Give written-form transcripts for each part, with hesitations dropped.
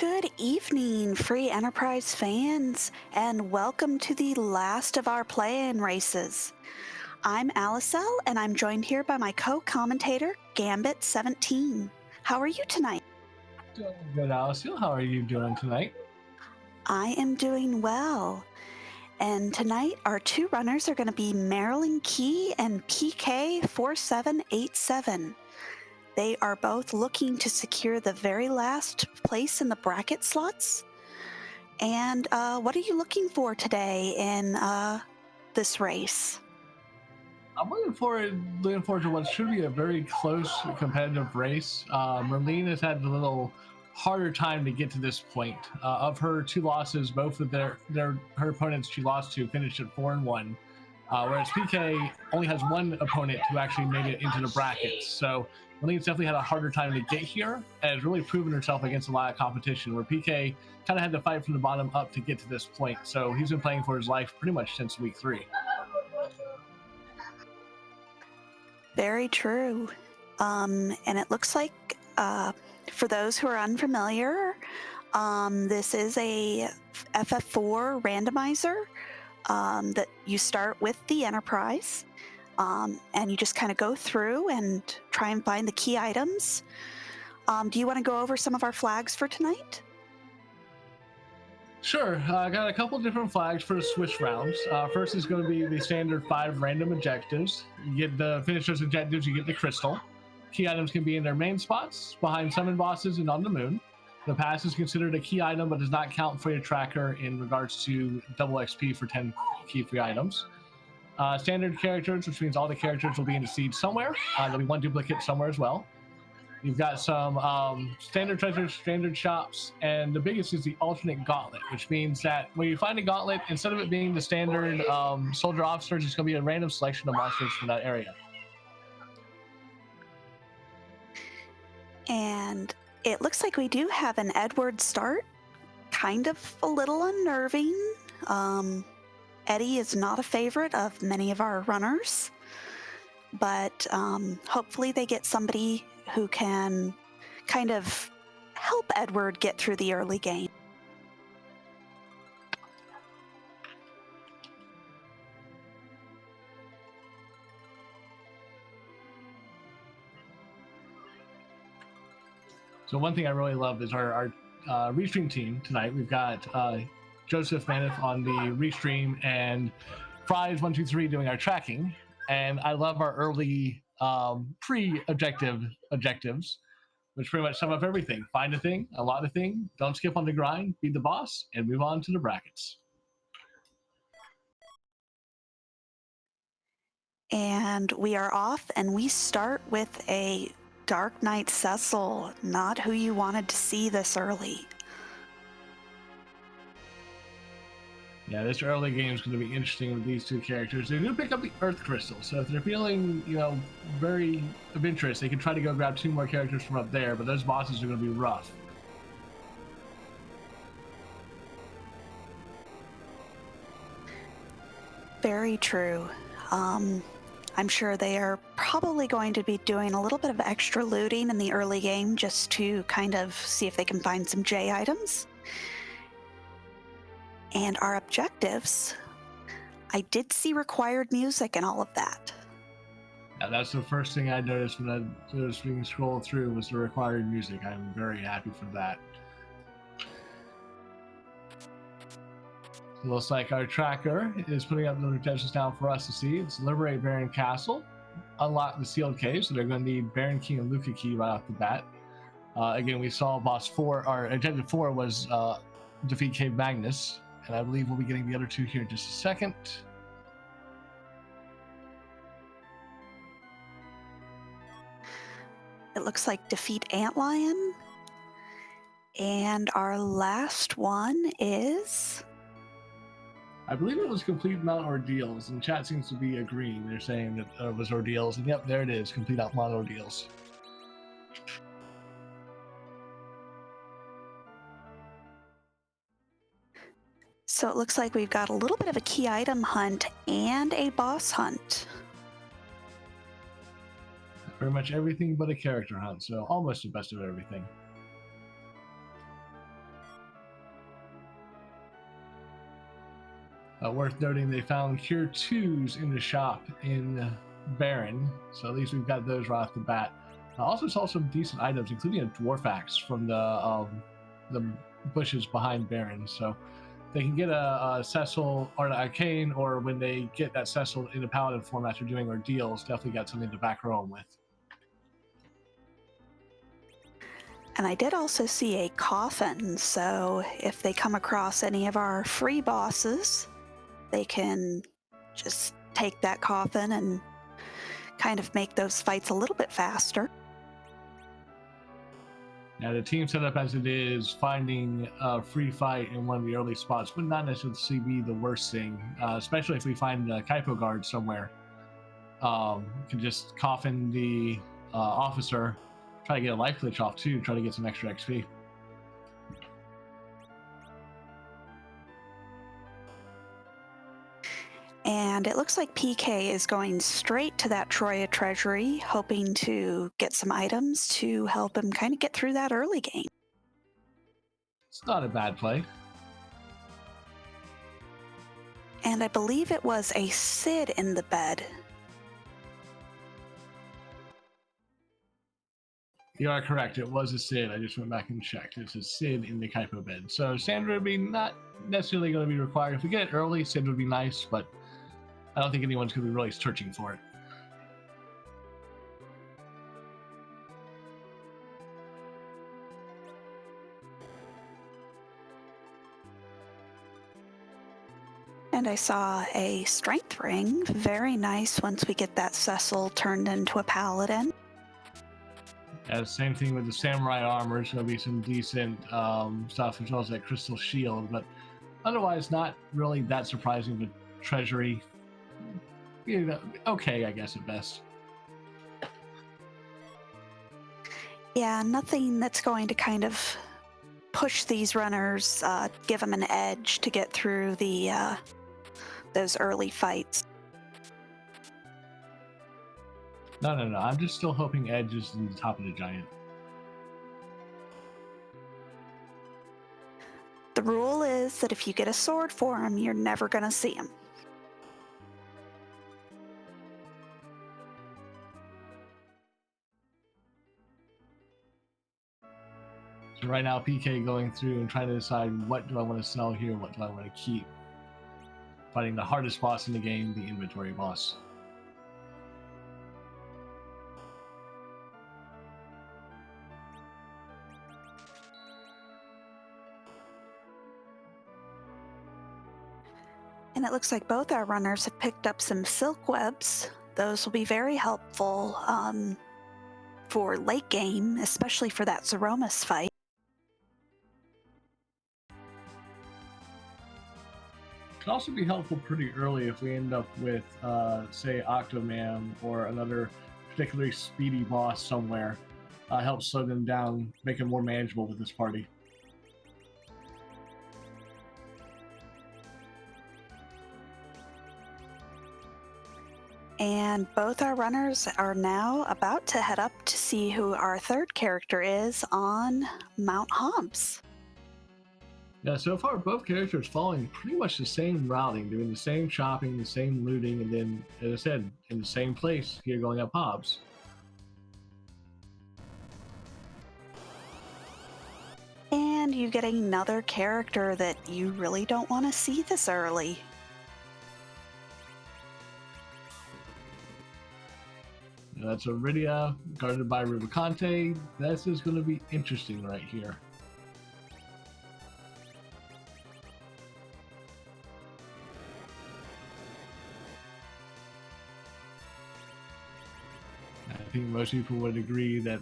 Good evening, Free Enterprise fans, and welcome to the last of our play-in races. I'm Alicel, and I'm joined here by my co-commentator, Gambit17. How are you tonight? Doing good, Alicel. How are you doing tonight? I am doing well. And tonight, our two runners are going to be Marilyn Key and pk4787. They are both looking to secure the very last place in the bracket slots. And what are you looking for today in this race? I'm looking forward to what should be a very close, competitive race. Merlene has had a little harder time to get to this point. Of her two losses, both of her opponents she lost to finished at 4-1, whereas PK only has one opponent who actually made it into the brackets. So Merlene's definitely had a harder time to get here, and has really proven herself against a lot of competition, where PK kind of had to fight from the bottom up to get to this point. So he's been playing for his life pretty much since week 3. Very true. And it looks like, for those who are unfamiliar, this is a FF4 randomizer that you start with the Enterprise, and you just kind of go through and try and find the key items. Do you want to go over some of our flags for tonight? Sure, I got a couple different flags for the Swiss rounds. First is going to be the standard 5 random objectives. You get the finish those objectives, you get the crystal. Key items can be in their main spots, behind summon bosses, and on the moon. The pass is considered a key item, but does not count for your tracker in regards to double XP for 10 key free items. Standard characters, which means all the characters will be in the seed somewhere. There'll be one duplicate somewhere as well. You've got some standard treasures, standard shops, and the biggest is the alternate gauntlet, which means that when you find a gauntlet, instead of it being the standard soldier officers, it's going to be a random selection of monsters from that area. And it looks like we do have an Edward start. Kind of a little unnerving. Eddie is not a favorite of many of our runners, but hopefully they get somebody who can kind of help Edward get through the early game. So one thing I really love is our restream team tonight. We've got Joseph Maneth on the restream and Fries123 doing our tracking. And I love our early pre-objectives, which pretty much sum up everything. Find a thing, a lot of thing, don't skip on the grind, beat the boss, and move on to the brackets. And we are off, and we start with a Dark Knight Cecil, not who you wanted to see this early. Yeah, this early game is going to be interesting with these two characters. They do pick up the Earth Crystal, so if they're feeling, very of interest, they can try to go grab 2 more characters from up there, but those bosses are going to be rough. Very true. I'm sure they are probably going to be doing a little bit of extra looting in the early game just to kind of see if they can find some J items. And our objectives, I did see required music and all of that. Yeah, that's the first thing I noticed when I was being scrolled through was the required music. I'm very happy for that. It looks like our tracker is putting up the objectives down for us to see. It's liberate Baron Castle, unlock the sealed cave, so they're going to need Baron Key and Luca Key right off the bat. Again, we saw boss 4, or objective 4 was defeat Cave Magnus, and I believe we'll be getting the other 2 here in just a second. It looks like defeat Antlion. And our last one is... I believe it was complete Mount Ordeals, and chat seems to be agreeing. They're saying that it was Ordeals, and yep, there it is, complete Mount Ordeals. So it looks like we've got a little bit of a key item hunt and a boss hunt. Pretty much everything but a character hunt, so almost the best of everything. Worth noting, they found Cure 2s in the shop in Baron, so at least we've got those right off the bat. I also saw some decent items, including a Dwarf Axe from the bushes behind Baron, so they can get a Cecil or a Cane, or when they get that Cecil in the Paladin form after doing ordeals, definitely got something to back her own with. And I did also see a coffin, so if they come across any of our free bosses, they can just take that coffin and kind of make those fights a little bit faster. Now, the team setup as it is, finding a free fight in one of the early spots would not necessarily be the worst thing, especially if we find a Kaipo guard somewhere. Can just coffin the officer, try to get a life glitch off too, try to get some extra XP. And it looks like PK is going straight to that Troya treasury, hoping to get some items to help him kind of get through that early game. It's not a bad play. And I believe it was a Cid in the bed. You are correct. It was a Cid. I just went back and checked. It's a Cid in the Kaipo bed. So Sandra would be not necessarily going to be required. If we get it early, Cid would be nice, but I don't think anyone's going to be really searching for it. And I saw a strength ring. Very nice once we get that Cecil turned into a paladin. Yeah, same thing with the samurai armor. It's going to be some decent stuff, as well as that crystal shield. But otherwise, not really that surprising. The treasury, you know, okay, I guess at best. Yeah, nothing that's going to kind of push these runners, give them an edge to get through the those early fights. No. I'm just still hoping Edge is in the top of the giant. The rule is that if you get a sword for him, you're never going to see him. So right now, PK going through and trying to decide what do I want to sell here, what do I want to keep. Fighting the hardest boss in the game, the inventory boss. And it looks like both our runners have picked up some silk webs. Those will be very helpful for late game, especially for that Zeromus fight. Could also be helpful pretty early if we end up with, say, Octoman or another particularly speedy boss somewhere. Help slow them down, make them more manageable with this party. And both our runners are now about to head up to see who our third character is on Mount Hobbs. Yeah, so far both characters following pretty much the same routing, doing the same shopping, the same looting, and then, as I said, in the same place here going up Hobbs. And you get another character that you really don't want to see this early. That's Iridia, guarded by Rubicante. This is going to be interesting right here. I think most people would agree that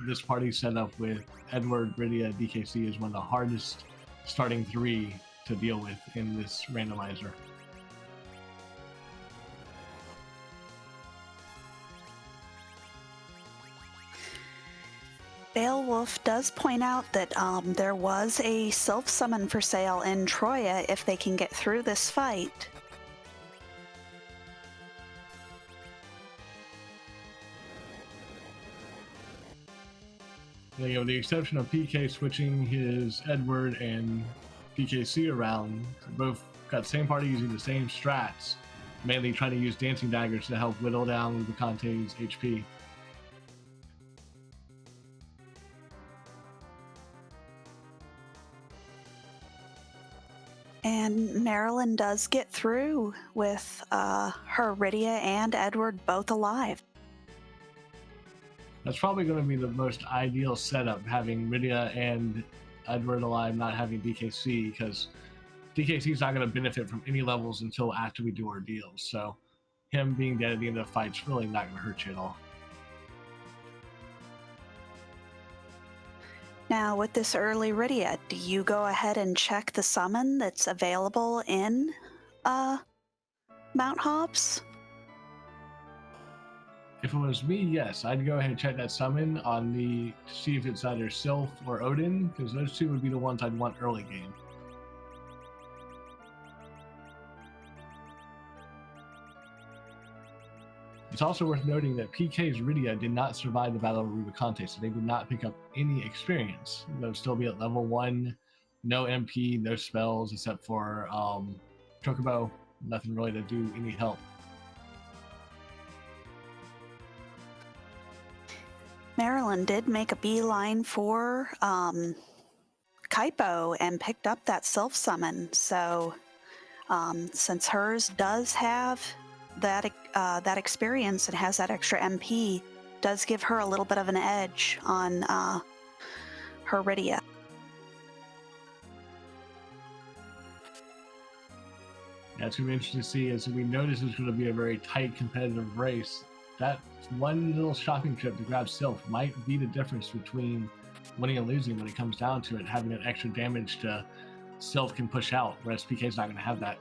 this party setup with Edward, Iridia, DKC is one of the hardest starting three to deal with in this randomizer. Beowulf does point out that there was a self-summon for sale in Troya if they can get through this fight. You know, with the exception of PK switching his Edward and PKC around, both got the same party using the same strats, mainly trying to use dancing daggers to help whittle down Rubiconte's HP. And Marilyn does get through with her Rydia and Edward both alive. That's probably going to be the most ideal setup, having Rydia and Edward alive, not having DKC, because DKC is not going to benefit from any levels until after we do our deals. So him being dead at the end of the fight's really not going to hurt you at all. Now, with this early Rydia, do you go ahead and check the summon that's available in Mount Hobbs? If it was me, yes, I'd go ahead and check that summon on to see if it's either Sylph or Odin, because those two would be the ones I'd want early game. It's also worth noting that PK's Rydia did not survive the Battle of Rubiconte, so they did not pick up any experience. They'll still be at level 1, no MP, no spells except for Chocobo, nothing really to do any help. Marilyn did make a beeline for Kaipo and picked up that Sylph summon, so since hers does have that experience and has that extra MP, does give her a little bit of an edge on her Rydia. Yeah, it's going to be interesting to see, as we notice it's going to be a very tight competitive race. That one little shopping trip to grab Sylph might be the difference between winning and losing when it comes down to it. Having an extra damage to Sylph can push out, whereas PK's not going to have that.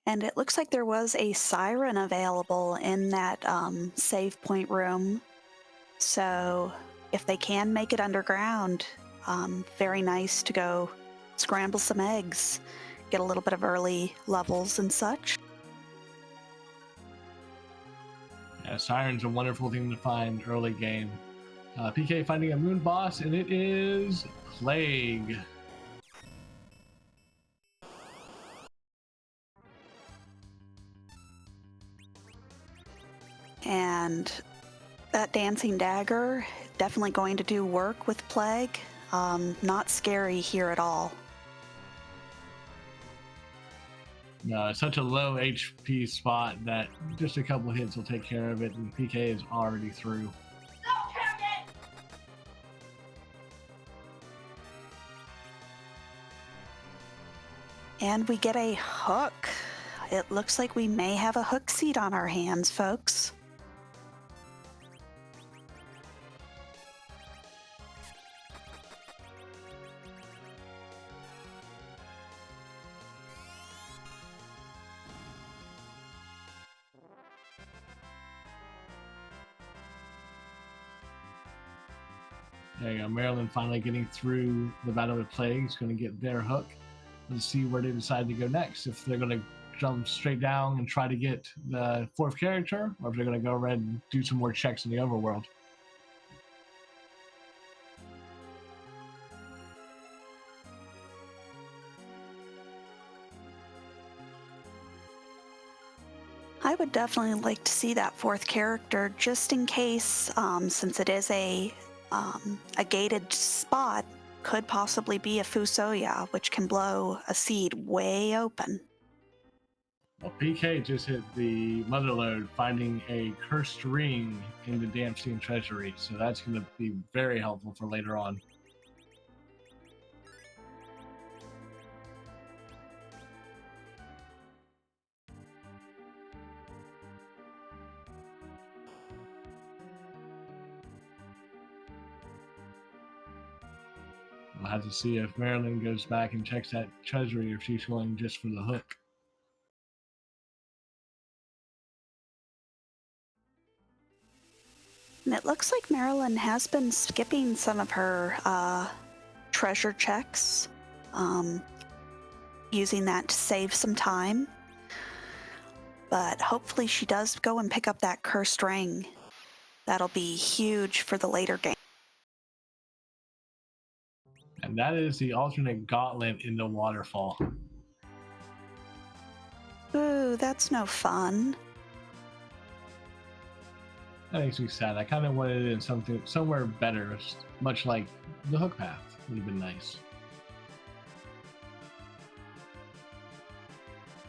And it looks like there was a siren available in that save point room. So if they can make it underground, very nice to go scramble some eggs, get a little bit of early levels and such. Yeah, Siren's a wonderful thing to find early game. PK finding a moon boss, and it is Plague. And that dancing dagger definitely going to do work with Plague. Not scary here at all. No, it's such a low HP spot that just a couple hits will take care of it, and PK is already through. And we get a hook. It looks like we may have a hook seat on our hands, folks. There you go. Maryland finally getting through the Battle with Plague is going to get their hook. Let's see where they decide to go next. If they're going to jump straight down and try to get the fourth character, or if they're going to go ahead and do some more checks in the overworld. I would definitely like to see that fourth character, just in case, since it is a gated spot, could possibly be a Fusoya, which can blow a seed way open. Well, PK just hit the Motherlode, finding a cursed ring in the Damstein treasury, so that's going to be very helpful for later on. We'll have to see if Marilyn goes back and checks that treasury, or if she's going just for the hook. And it looks like Marilyn has been skipping some of her treasure checks, using that to save some time. But hopefully she does go and pick up that cursed ring. That'll be huge for the later game. And that is the alternate gauntlet in the waterfall. Ooh, that's no fun. That makes me sad. I kind of wanted it in somewhere better, much like the hook path. Would have been nice.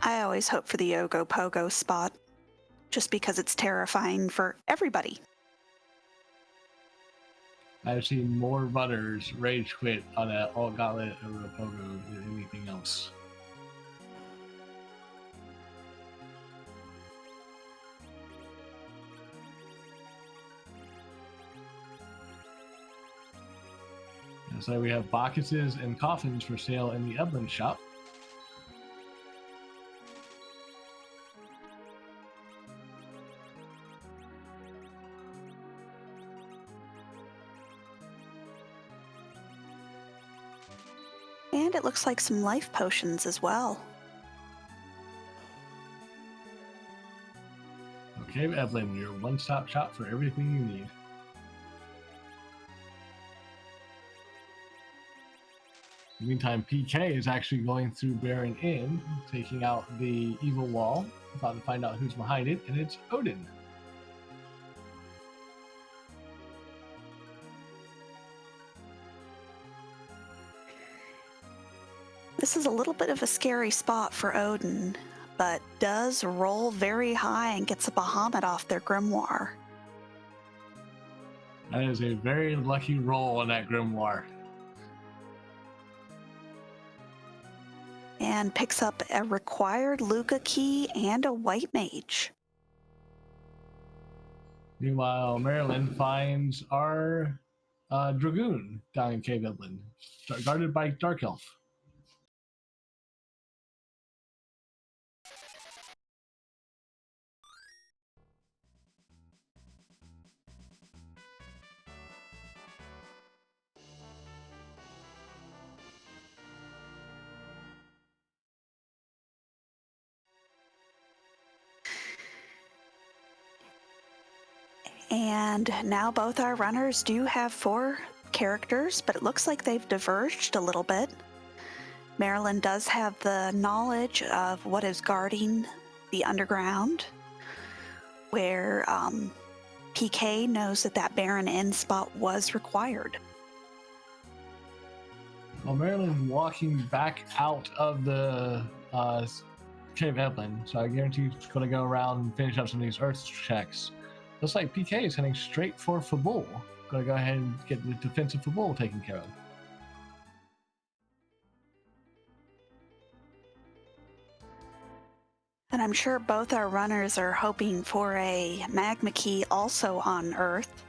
I always hope for the Yogo Pogo spot, just because it's terrifying for everybody. I've seen more runners rage quit on an alt gauntlet over a pogo than anything else. So we have boxes and coffins for sale in the Evelyn shop. And it looks like some life potions as well. Okay, Evelyn, your one-stop shop for everything you need. In the meantime, PK is actually going through Baron Inn, taking out the evil wall, about to find out who's behind it, and it's Odin. This is a little bit of a scary spot for Odin, but does roll very high and gets a Bahamut off their grimoire. That is a very lucky roll on that grimoire. And picks up a required Luca key and a white mage. Meanwhile, Marilyn finds our Dragoon down in Cave Evelyn, guarded by Dark Elf. And now both our runners do have 4 characters, but it looks like they've diverged a little bit. Marilyn does have the knowledge of what is guarding the underground, where PK knows that Baron Inn spot was required. Well, Marilyn's walking back out of the Cave Evelyn, so I guarantee he's going to go around and finish up some of these Earth checks. Looks like PK is heading straight for Fabul. Going to go ahead and get the defensive Fabul taken care of. And I'm sure both our runners are hoping for a magma key also on Earth.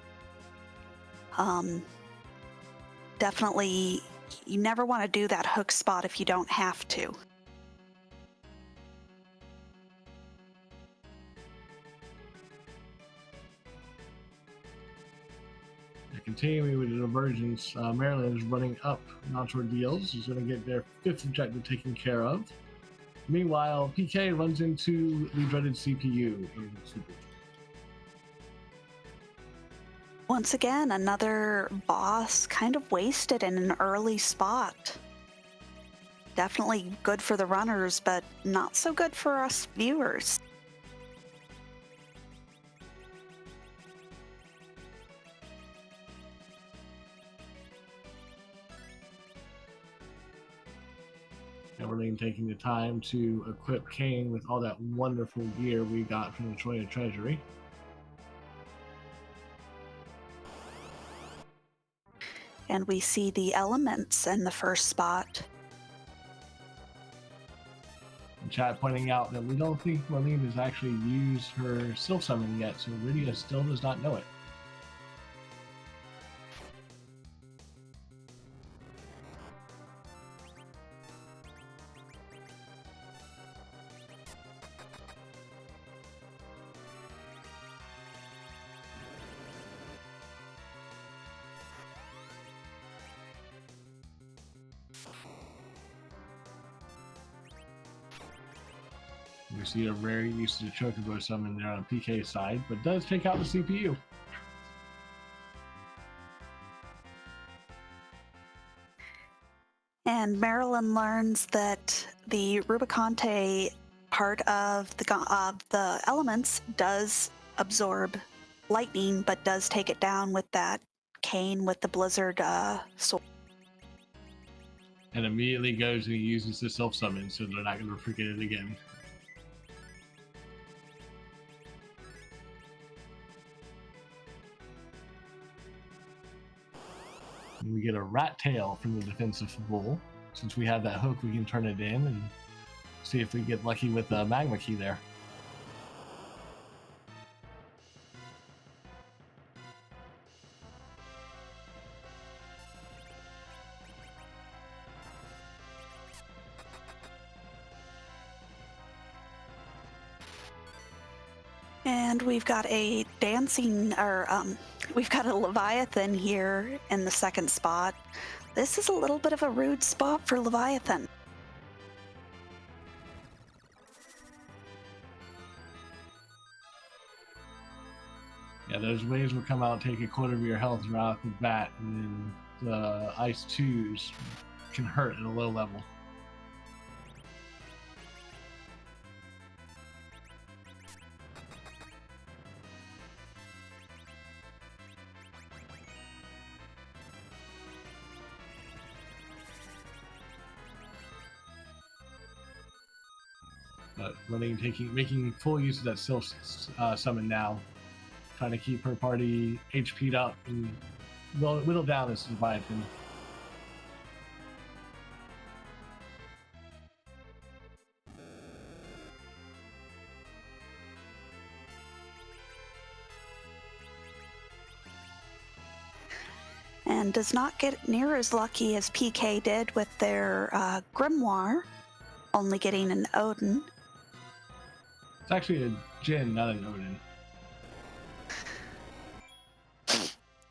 Definitely, you never want to do that hook spot if you don't have to. Continuing with the divergence, Maryland is running up Nontor Deals. He's going to get their 5th objective taken care of. Meanwhile, PK runs into the dreaded CPU in Super. Once again, another boss kind of wasted in an early spot. Definitely good for the runners, but not so good for us viewers. Everlane taking the time to equip Kane with all that wonderful gear we got from the Troya Treasury. And we see the elements in the first spot. And chat pointing out that we don't think Marlene has actually used her Sylph Summon yet, so Lydia still does not know it. We see a rare use of the Chocobo summon there on PK's side, but does take out the CPU. And Marilyn learns that the Rubicante part of the elements does absorb lightning, but does take it down with that cane with the blizzard sword. And immediately goes and uses the self-summon, so they're not going to forget it again. And we get a rat tail from the defensive Fabul. Since we have that hook, we can turn it in and see if we get lucky with the magma key there. And we've got a we've got a Leviathan here in the second spot. This is a little bit of a rude spot for Leviathan. Yeah, those waves will come out, take a quarter of your health right off the bat, and then the Ice 2s can hurt at a low level. But making full use of that self summon now, trying to keep her party HP'd up and whittle down this Leviathan. And does not get near as lucky as PK did with their Grimoire, only getting an Odin. It's actually a Jin, not an Odin.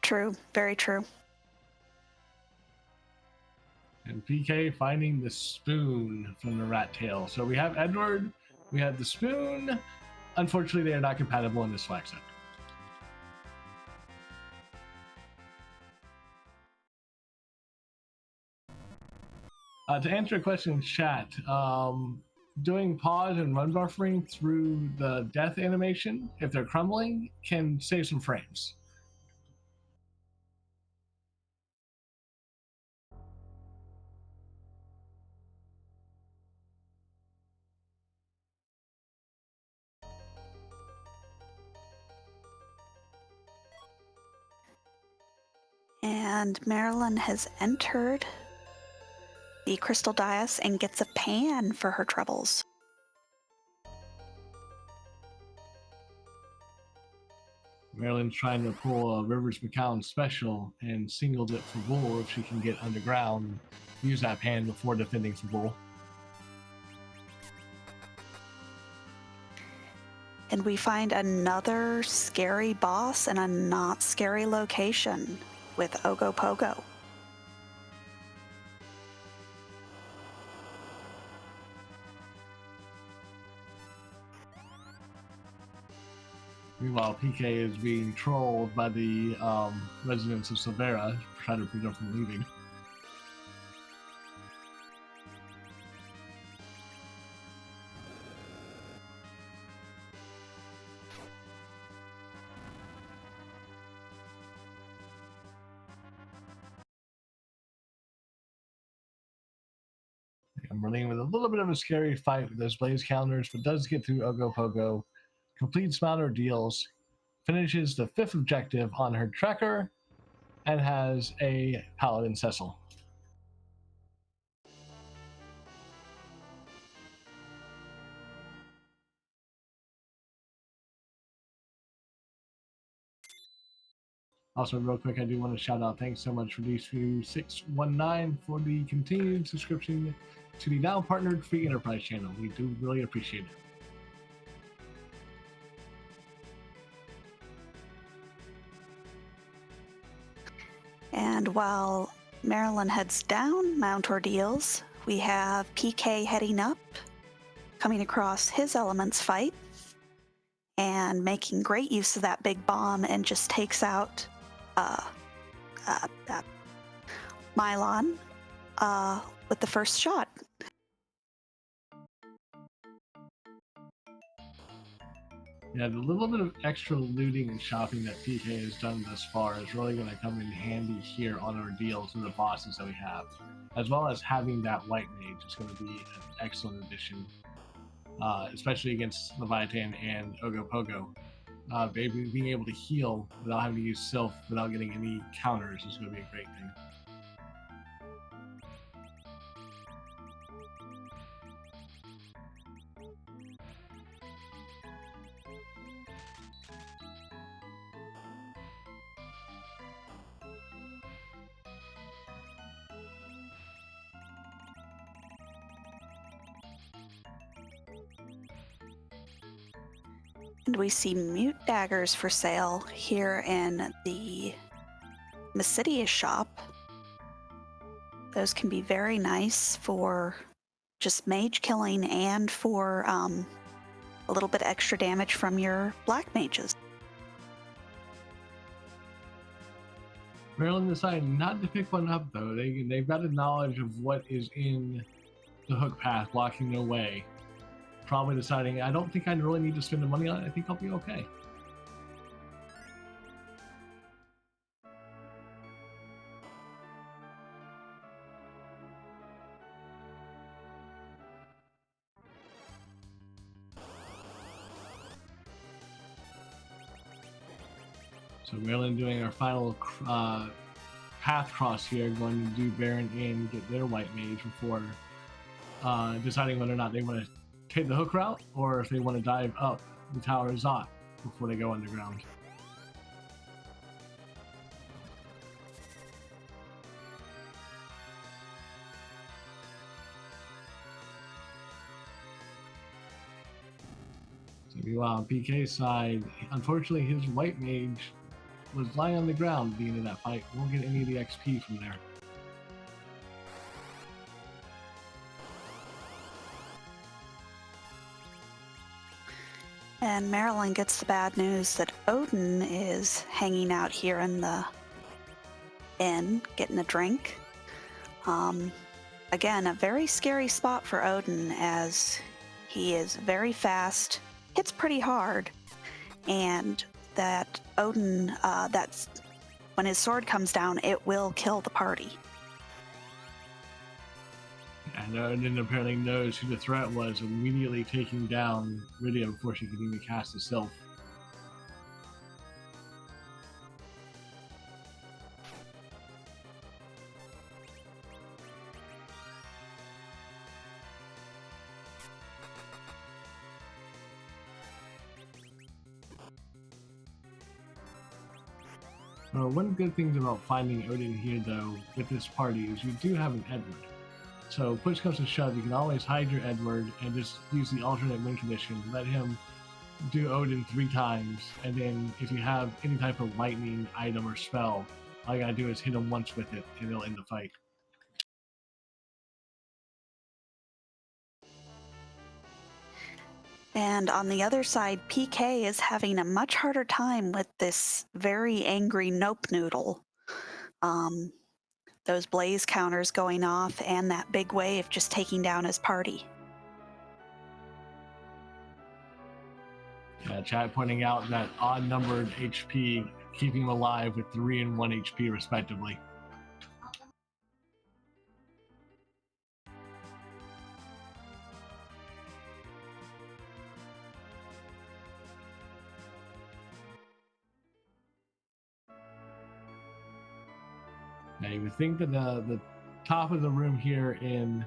True, very true. And PK finding the spoon from the rat tail. So we have Edward, we have the spoon. Unfortunately, they are not compatible in this flag set. To answer a question in chat, doing pause and run buffering through the death animation, if they're crumbling, can save some frames. And Marilyn has entered the crystal dais and gets a pan for her troubles. Marilyn's trying to pull a Rivers McCown special and singled it for Bull if she can get underground and use that pan before defending for Bull. And we find another scary boss in a not scary location with Ogopogo. Meanwhile, PK is being trolled by the residents of Silvera, trying to prevent him from leaving. I'm running with a little bit of a scary fight with those blaze counters, but does get through Ogopogo, completes Mount Ordeals, finishes the 5th objective on her tracker, and has a Paladin Cecil. Also, real quick, I do want to shout out thanks so much for D619 for the continued subscription to the now partnered free enterprise channel. We do really appreciate it. And while Marilyn heads down Mount Ordeals, we have PK heading up coming across his elements fight and making great use of that big bomb, and just takes out Mylon with the first shot. Yeah, the little bit of extra looting and shopping that PK has done thus far is really going to come in handy here on our deals and the bosses that we have, as well as having that white mage is going to be an excellent addition, especially against Leviathan and Ogopogo. Being able to heal without having to use Sylph, without getting any counters, is going to be a great thing. And we see mute daggers for sale here in the Mysidius shop. Those can be very nice for just mage killing and for a little bit extra damage from your black mages. Maryland decided not to pick one up, though. They've got a knowledge of what is in the hook path, blocking their way. Probably deciding, I don't think I really need to spend the money on it. I think I'll be okay. So Maryland doing our final path cross here, going to do Baron and get their white mage before deciding whether or not they want to take the hook route or if they want to dive up the Tower of Zot before they go underground. So meanwhile, on PK's side, unfortunately his white mage was lying on the ground at the end of that fight. Won't get any of the XP from there. And Marilyn gets the bad news that Odin is hanging out here in the inn, getting a drink. Again, a very scary spot for Odin, as he is very fast, hits pretty hard, and that Odin, that's when his sword comes down, it will kill the party. And Odin apparently knows who the threat was, immediately taking down Rydia before she could even cast a Sylph. One good thing about finding Odin here, though, with this party is you do have an Edward. So push comes to shove, you can always hide your Edward and just use the alternate win condition. Let him do Odin 3 times, and then if you have any type of lightning item or spell, all you gotta do is hit him once with it, and it'll end the fight. And on the other side, PK is having a much harder time with this very angry Nope Noodle. Those blaze counters going off and that big wave just taking down his party. Chat pointing out that odd-numbered HP, keeping him alive with 3 and 1 HP respectively. Now you would think that the top of the room here in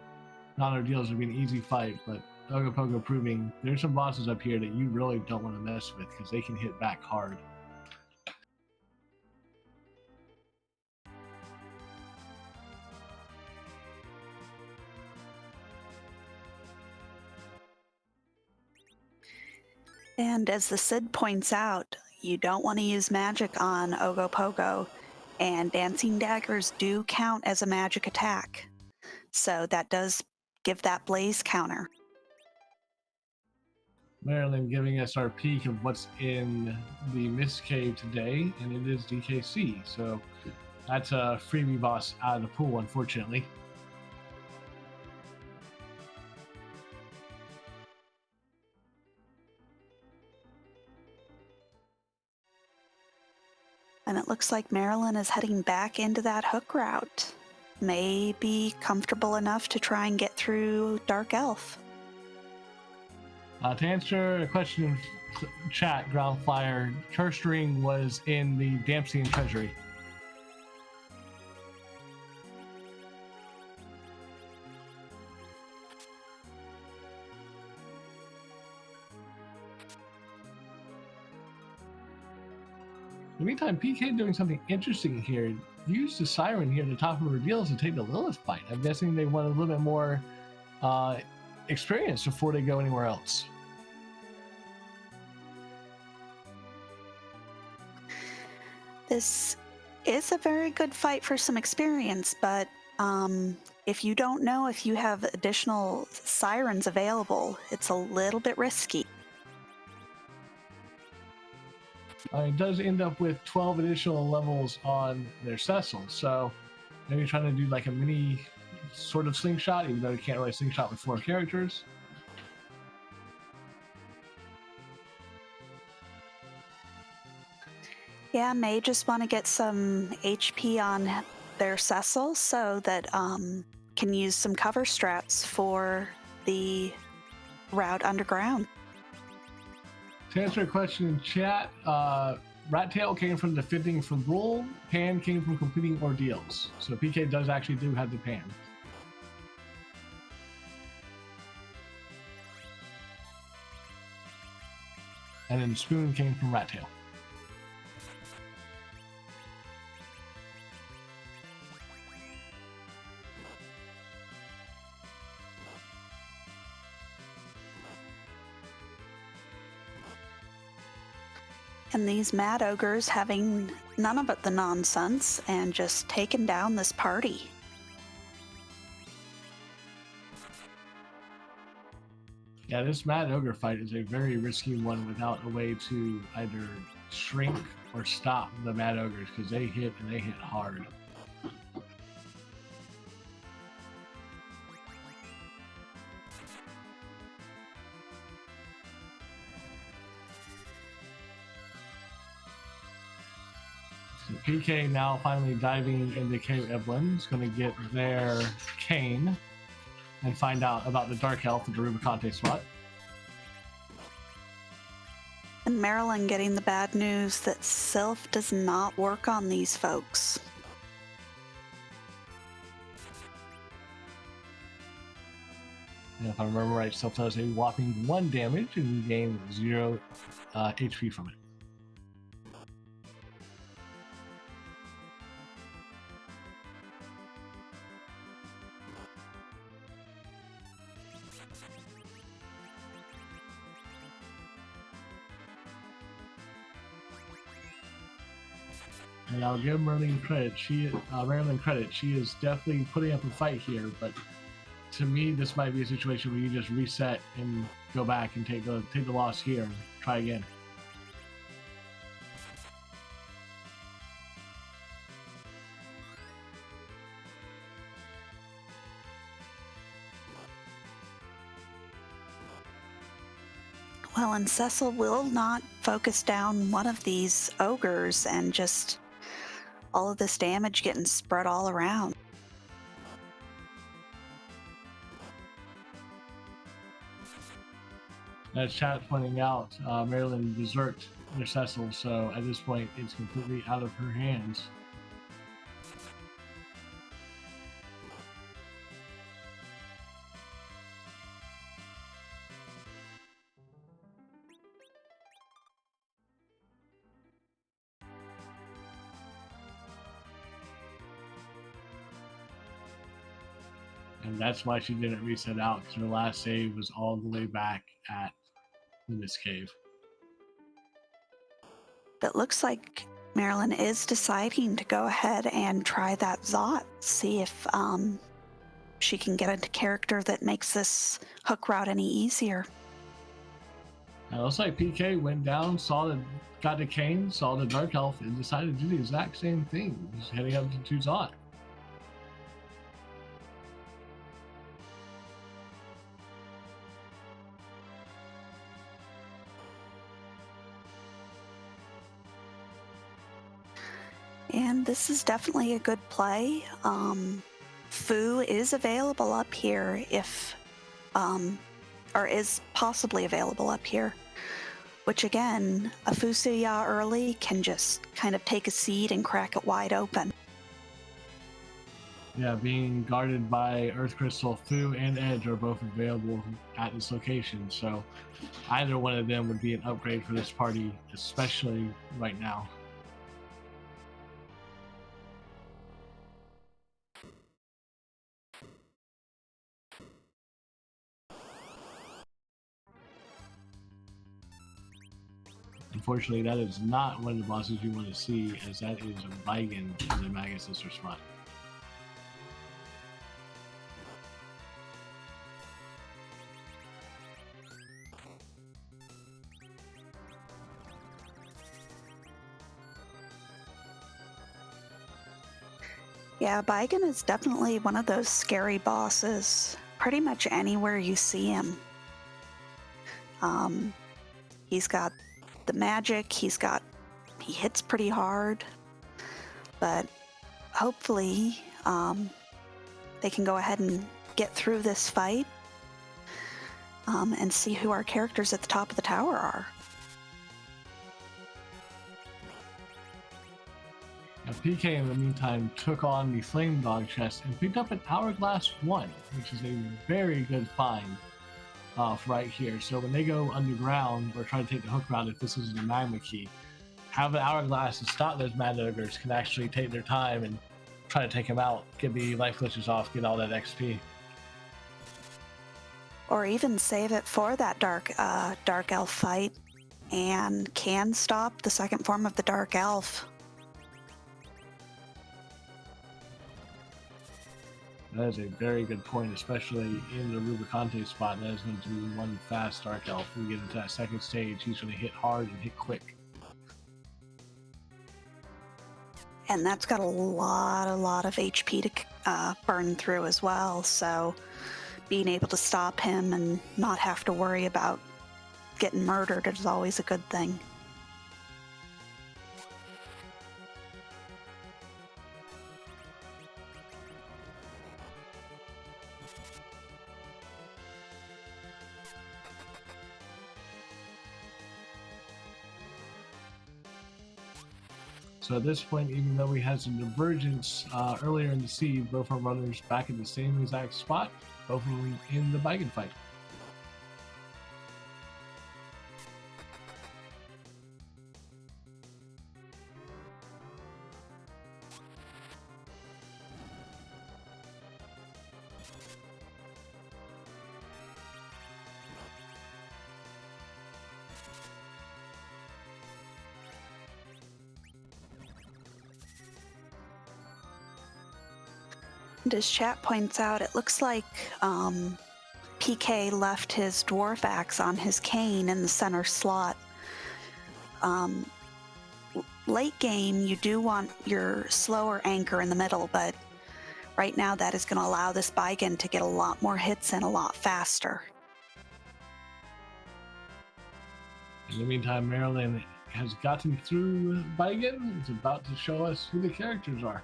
non deals would be an easy fight, but Ogopogo proving there's some bosses up here that you really don't want to mess with because they can hit back hard. And as the Cid points out, you don't want to use magic on Ogopogo, and dancing daggers do count as a magic attack. So that does give that blaze counter. Marilyn giving us our peek of what's in the Mist Cave today, and it is DKC. So that's a freebie boss out of the pool, unfortunately. And it looks like Marilyn is heading back into that hook route. May be comfortable enough to try and get through Dark Elf. To answer a question in chat, Groundfire, Cursed Ring was in the Damsian Treasury. In the meantime, PK doing something interesting here. Used the Siren here at the top of reveals to take the Lilith fight. I'm guessing they want a little bit more experience before they go anywhere else. This is a very good fight for some experience, but if you don't know if you have additional sirens available, it's a little bit risky. It does end up with 12 additional levels on their Cecil, so maybe trying to do like a mini sort of slingshot, even though you can't really slingshot with 4 characters. Yeah, may just want to get some HP on their Cecil so that can use some cover straps for the route underground. To answer a question in chat, Rat Tail came from defending from Rule, Pan came from completing ordeals. So PK does actually have the Pan. And then Spoon came from Rat Tail. And these mad ogres having none of it the nonsense and just taking down this party. Yeah, this Mad Ogre fight is a very risky one without a way to either shrink or stop the Mad Ogres, because they hit and they hit hard. So PK now finally diving into Cave Evelyn is going to get their cane and find out about the Dark Elf at the Rubicante spot. And Marilyn getting the bad news that Sylph does not work on these folks. And if I remember right, Sylph does a whopping 1 damage and gain 0 HP from it. And I'll give Marilyn credit. She is definitely putting up a fight here. But to me, this might be a situation where you just reset and go back and take the loss here and try again. Well, and Cecil will not focus down one of these ogres and just all of this damage getting spread all around. As chat's pointing out, Marilyn berserked their Cecil, so at this point it's completely out of her hands. And that's why she didn't reset out, because her last save was all the way back at the Mist Cave. But looks like Marilyn is deciding to go ahead and try that Zot, see if she can get into character that makes this hook route any easier. It looks like PK went down, got the cane, saw the Dark Elf, and decided to do the exact same thing. He's heading up to Tuzon. And this is definitely a good play. Fu is available up here if, or is possibly available up here, which again, a Fusuya early can just kind of take a seed and crack it wide open. Yeah, being guarded by Earth Crystal, Fu and Edge are both available at this location, so either one of them would be an upgrade for this party, especially right now. Unfortunately, that is not one of the bosses you want to see, as that is a Baigen in the Magus Sister spot. Yeah, Baigen is definitely one of those scary bosses. Pretty much anywhere you see him. He's got the magic, he hits pretty hard, but hopefully they can go ahead and get through this fight and see who our characters at the top of the tower are. Now, PK in the meantime took on the Flame Dog chest and picked up an Hourglass 1, which is a very good find right here. So when they go underground or try to take the hook route, if this is the magma key, have an Hourglass to stop those Mad Ogres can actually take their time and try to take him out, get the life glitches off, get all that XP. Or even save it for that Dark Elf fight and can stop the second form of the Dark Elf. That is a very good point, especially in the Rubicante spot. That is going to be one fast Dark Elf. When we get into that second stage, he's going to hit hard and hit quick. And that's got a lot of HP to burn through as well. So being able to stop him and not have to worry about getting murdered is always a good thing. So at this point, even though we had some divergence earlier in the seed, both our runners back in the same exact spot, both of them in the Baigen fight. And as chat points out, it looks like PK left his dwarf axe on his cane in the center slot. Late game, you do want your slower anchor in the middle, but right now that is going to allow this Baigen to get a lot more hits in a lot faster. In the meantime, Marilyn has gotten through Baigen. It's about to show us who the characters are.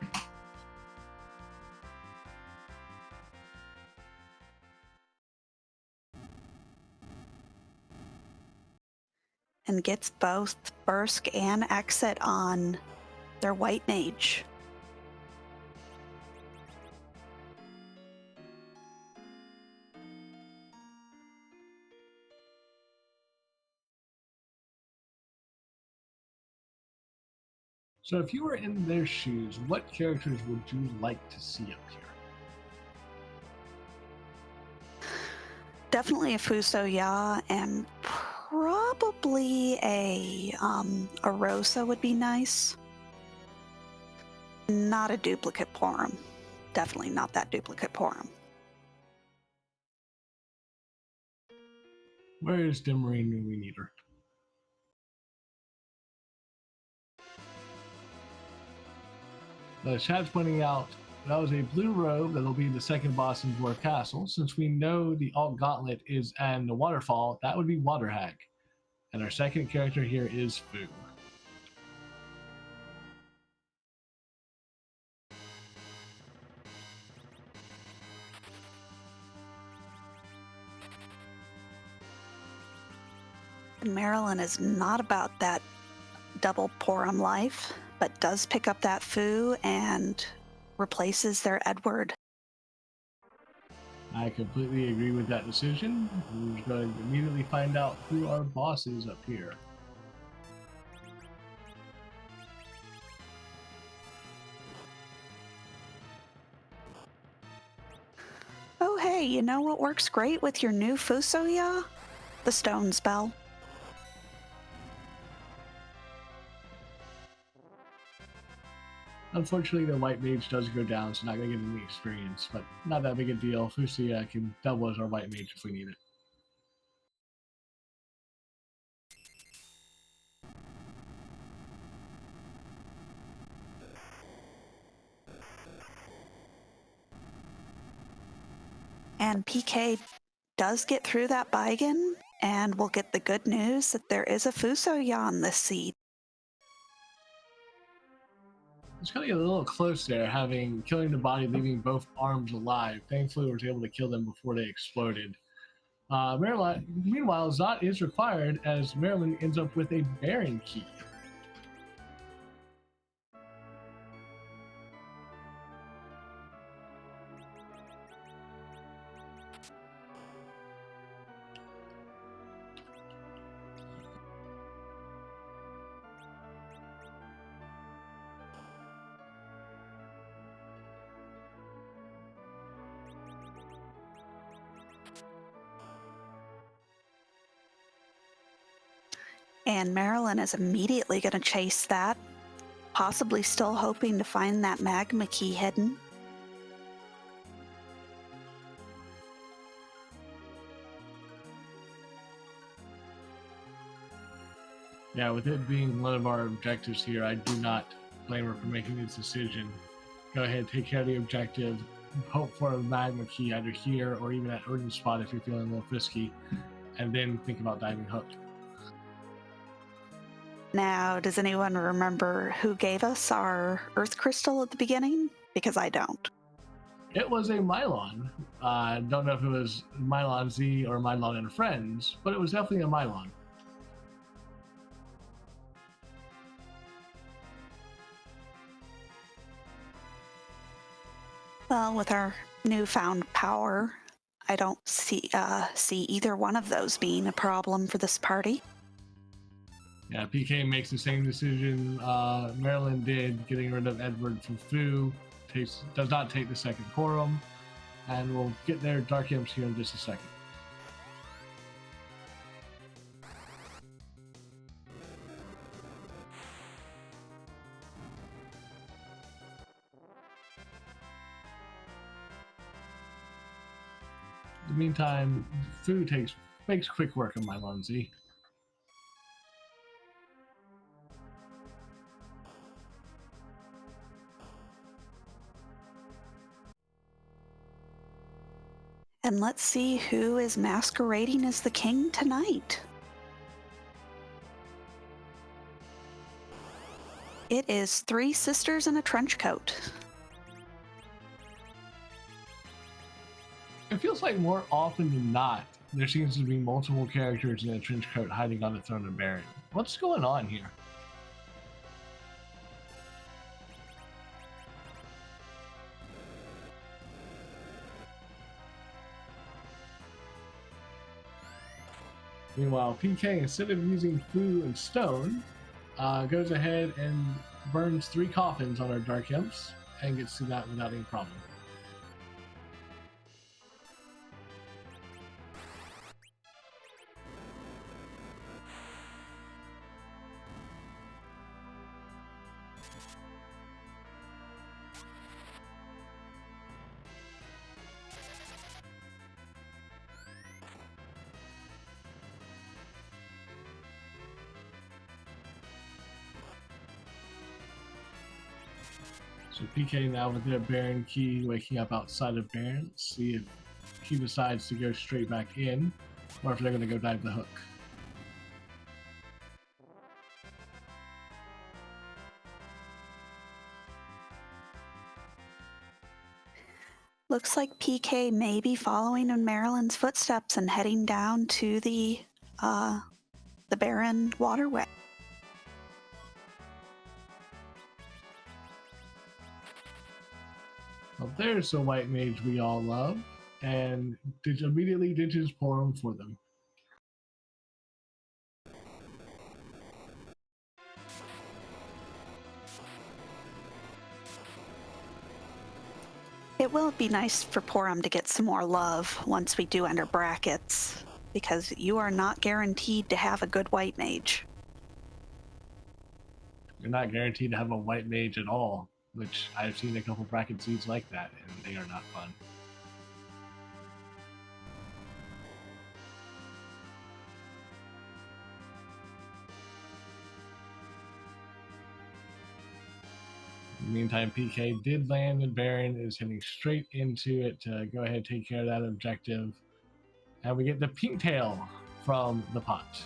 And gets both Bursk and Exit on their white mage. So if you were in their shoes, what characters would you like to see up here? Definitely a Fusoya, and probably a Rosa would be nice. Not a duplicate Porum. Definitely not that duplicate Porum. Where is Dimmarine when we need her? Chad's pointing out that was a blue robe that'll be the second boss in Dwarf Castle. Since we know the alt Gauntlet is in the waterfall, that would be Water Hag. And our second character here is Fu. Marilyn is not about that double Porum life, but does pick up that Fu and replaces their Edward. I completely agree with that decision. We're going to immediately find out who our boss is up here. Oh hey, you know what works great with your new Fusoya? The stone spell. Unfortunately, the white mage does go down, so not going to get any experience, but not that big a deal. Fusia can double as our white mage if we need it. And PK does get through that Baigen, and we'll get the good news that there is a Fusoya on this seed. It's going to get a little close there, killing the body, leaving both arms alive. Thankfully, we were able to kill them before they exploded. Meanwhile, Zot is required as Marilyn ends up with a Baron key. And Marilyn is immediately going to chase that, possibly still hoping to find that magma key hidden. Yeah, with it being one of our objectives here, I do not blame her for making this decision. Go ahead, take care of the objective, hope for a magma key either here or even at Odin's spot if you're feeling a little frisky, and then think about diving hook. Now, does anyone remember who gave us our Earth Crystal at the beginning? Because I don't. It was a Mylon. I don't know if it was Mylon Z or Mylon and Friends, but it was definitely a Mylon. Well, with our newfound power, I don't see either one of those being a problem for this party. Yeah, PK makes the same decision Marilyn did, getting rid of Edward from Fu. Does not take the second quorum, and we'll get their Dark Imps here in just a second. In the meantime, Fu makes quick work of my Lunzi. And let's see who is masquerading as the king tonight. It is three sisters in a trench coat. It feels like more often than not, there seems to be multiple characters in a trench coat hiding on the throne of Baron. What's going on here? Meanwhile, PK, instead of using Fu and Stone, goes ahead and burns 3 coffins on our Dark Imps and gets through that without any problem. So PK now with their Baron Key waking up outside of Baron. See if he decides to go straight back in, or if they're going to go dive the hook. Looks like PK may be following in Marilyn's footsteps and heading down to the Barren Waterway. Well, there's the white mage we all love, and immediately ditches Porum for them. It will be nice for Porum to get some more love once we do enter brackets, because you are not guaranteed to have a good white mage. You're not guaranteed to have a white mage at all, which I've seen a couple bracket seeds like that, and they are not fun. In the meantime, PK did land, and Baron is heading straight into it to go ahead and take care of that objective. And we get the pink tail from the pot.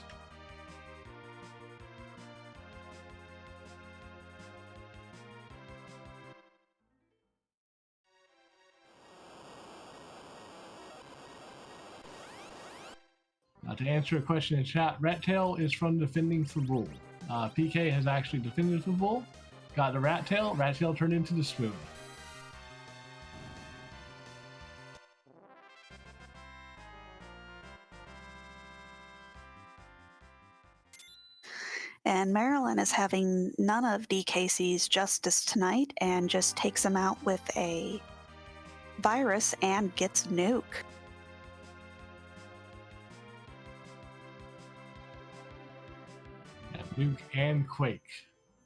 Now, to answer a question in chat, Rat Tail is from defending Fabul. PK has actually defended Fabul, got the Rat Tail turned into the spoon. And Marilyn is having none of DKC's justice tonight and just takes him out with a virus and gets nuke. Nuke and Quake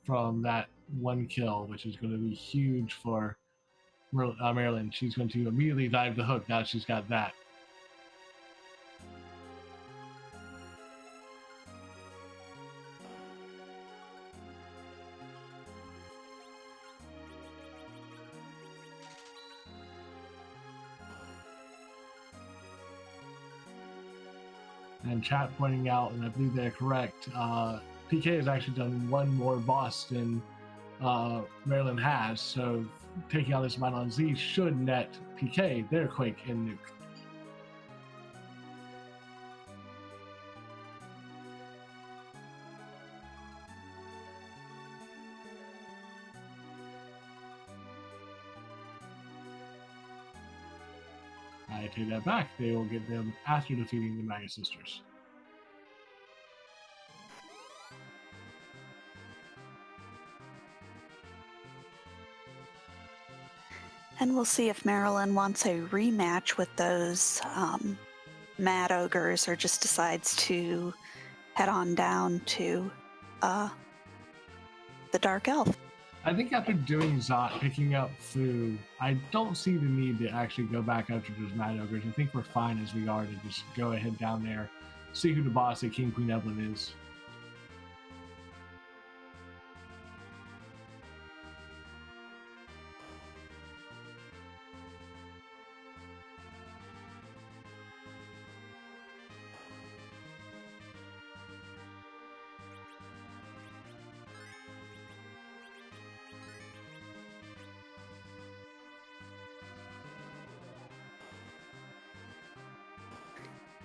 from that one kill, which is going to be huge for Marilyn. She's going to immediately dive the hook now that she's got that. And chat pointing out, and I believe they're correct, PK has actually done one more boss than Maryland has, so taking out this Mylon Z should net PK their Quake and Nuke. I take that back. They will get them after defeating the Maga Sisters. And we'll see if Marilyn wants a rematch with those Mad Ogres or just decides to head on down to the Dark Elf. I think after doing Zot, picking up Fu, I don't see the need to actually go back after those Mad Ogres. I think we're fine as we are to just go ahead down there, see who the boss at King Queen Evelyn is.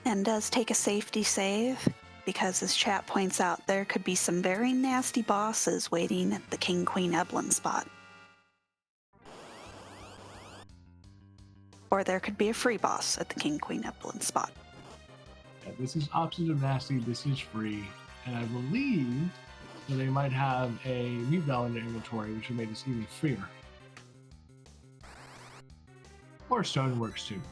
And does take a safety save, because as chat points out, there could be some very nasty bosses waiting at the King Queen Evelyn spot. Or there could be a free boss at the King Queen Evelyn spot. Yeah, this is opposite of nasty, this is free, and I believe that they might have a Mute Bell in their inventory, which would make this even freer. Or Stone works too.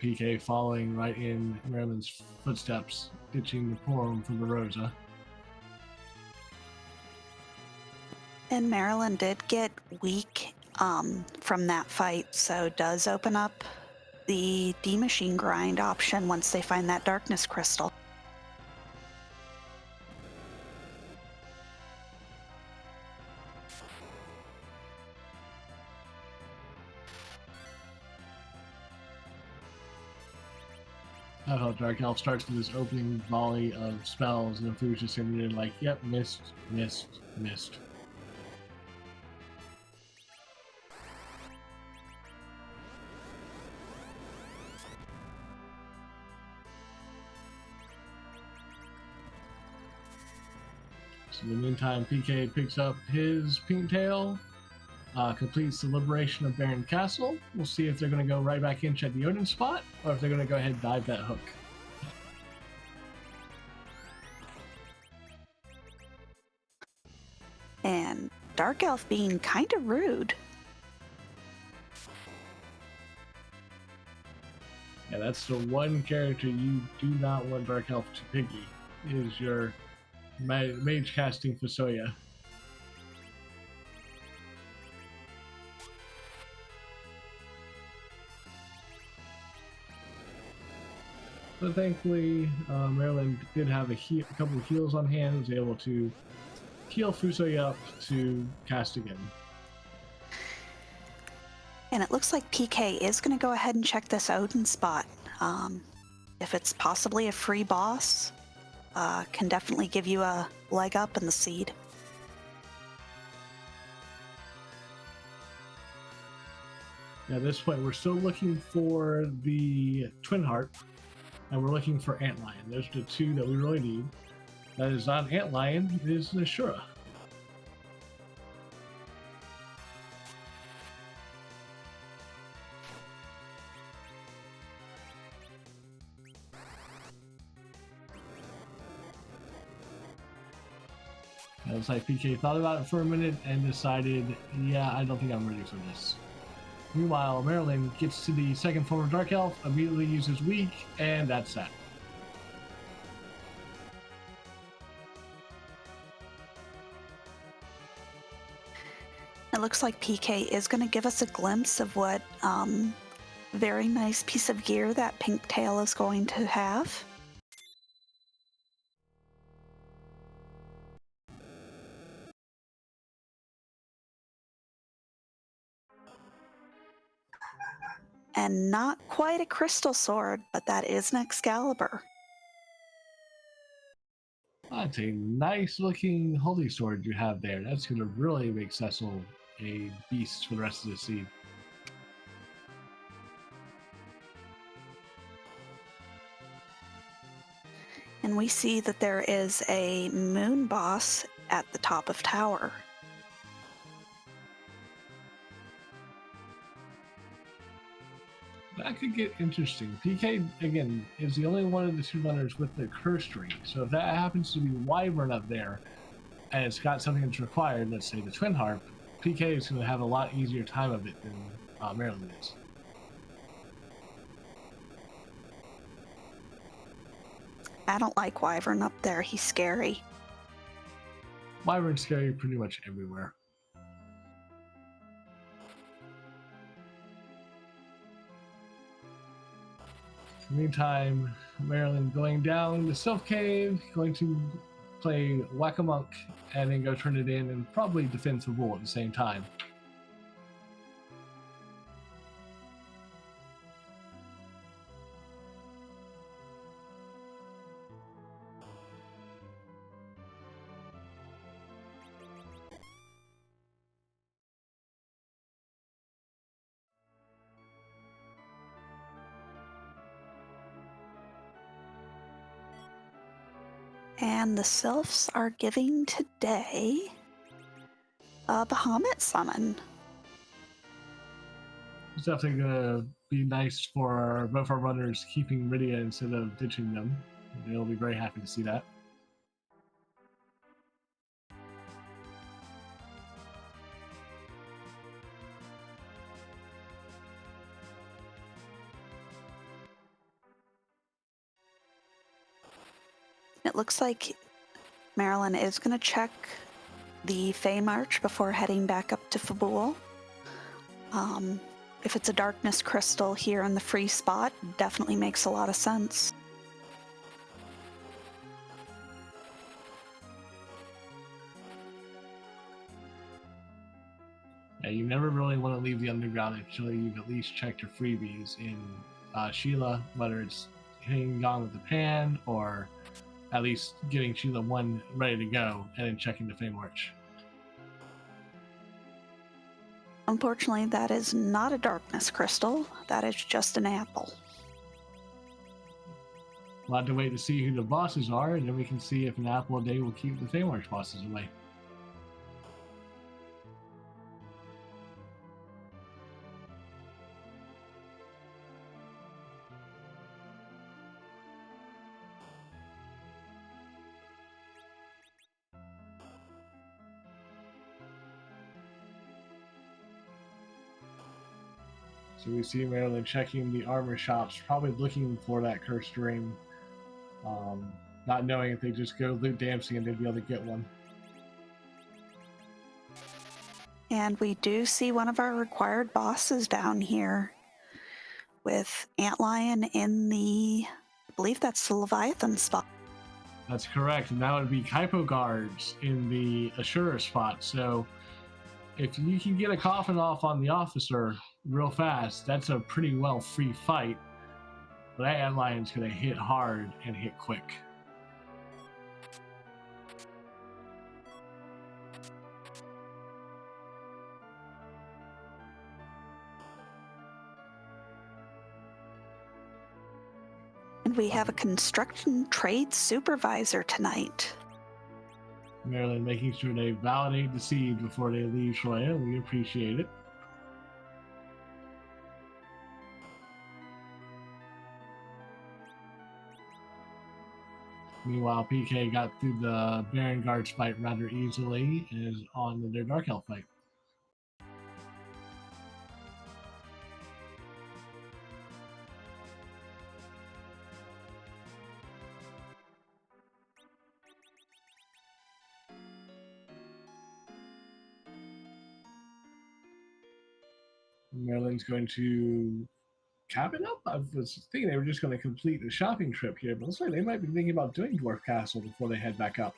PK following right in Maryland's footsteps, ditching the Porum for the Rosa. And Marilyn did get weak from that fight, so does open up the D-Machine grind option once they find that darkness crystal. I thought Dark Elf starts with this opening volley of spells, and Fu's just sitting there like, yep, missed, missed, missed. So in the meantime, PK picks up his pink tail, completes the liberation of Baron Castle. We'll see if they're going to go right back in, check the Odin spot, or if they're going to go ahead and dive that hook. And Dark Elf being kind of rude. Yeah, that's the one character you do not want Dark Elf to piggy, is your mage casting Fusoya. But thankfully, Maryland did have a couple of heals on hand, was able to heal Fusoya up to cast again. And it looks like PK is going to go ahead and check this Odin spot. If it's possibly a free boss, can definitely give you a leg up in the seed. At this point, we're still looking for the Twin Heart, and we're looking for Antlion. Those are the two that we really need. That is not Antlion, it is Nashura. It looks like PK thought about it for a minute and decided, yeah, I don't think I'm ready for this. Meanwhile, Marilyn gets to the second form of Dark Elf, immediately uses Weak, and that's that. It looks like PK is going to give us a glimpse of what very nice piece of gear that pink tail is going to have. And not quite a crystal sword, but that is an Excalibur. That's a nice looking holy sword you have there. That's going to really make Cecil a beast for the rest of the seed. And we see that there is a moon boss at the top of tower. That could get interesting. PK, again, is the only one of the two runners with the curse ring. So if that happens to be Wyvern up there, and it's got something that's required, let's say the Twin Harp, PK is going to have a lot easier time of it than Maryland is. I don't like Wyvern up there. He's scary. Wyvern's scary pretty much everywhere. Meantime, Maryland going down the Self Cave, going to play Whack-a-Monk, and then go turn it in and probably defend Fabul at the same time. And the Sylphs are giving today a Bahamut summon. It's definitely going to be nice for both our runners keeping Rydia instead of ditching them. They'll be very happy to see that. It looks like Marilyn is going to check the Fey March before heading back up to Fabul. If it's a darkness crystal here in the free spot, definitely makes a lot of sense. Yeah, you never really want to leave the underground until you've at least checked your freebies in Sheila, whether it's hitting Gone with the Pan or at least getting Sheila 1 ready to go and then checking the Fame Arch. Unfortunately, that is not a darkness crystal. That is just an apple. We'll have to wait to see who the bosses are, and then we can see if an apple a day will keep the Fame Arch bosses away. So we see Marilyn checking the armor shops, probably looking for that cursed ring, not knowing if they just go loot Dempsey and they'd be able to get one. And we do see one of our required bosses down here with Antlion in the, I believe that's the Leviathan spot. That's correct, and that would be Kypo guards in the Assurer spot. So if you can get a coffin off on the officer real fast, that's a pretty well free fight. But that Antlion's going to hit hard and hit quick. And we have a construction trade supervisor tonight. Maryland making sure they validate the seed before they leave Shoya. We appreciate it. Meanwhile, PK got through the Baron Guards fight rather easily and is on their Dark Elf fight. Maryland's going to cap it up. I was thinking they were just going to complete the shopping trip here, but looks like they might be thinking about doing Dwarf Castle before they head back up.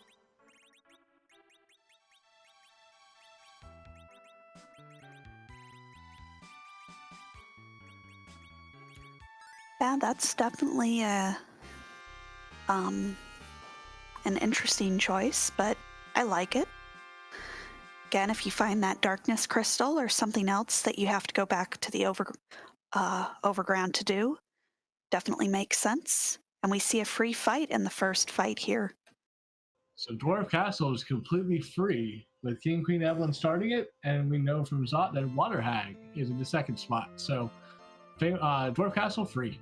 Yeah, that's definitely an interesting choice, but I like it. Again, if you find that darkness crystal or something else that you have to go back to the overground to do, definitely makes sense. And we see a free fight in the first fight here. So Dwarf Castle is completely free with King Queen Evelyn starting it, and we know from Zot that Water Hag is in the second spot. So Dwarf Castle free.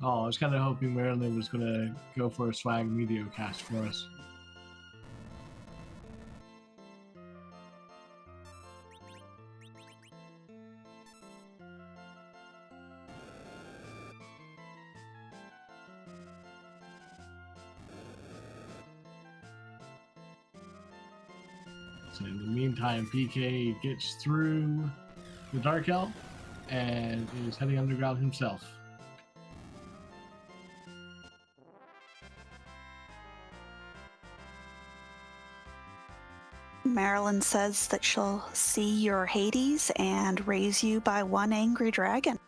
Oh, I was kind of hoping Maryland was going to go for a swag meteor cast for us. So in the meantime, PK gets through the Dark Elf and is heading underground himself. Marilyn says that she'll see your Hades and raise you by one angry dragon.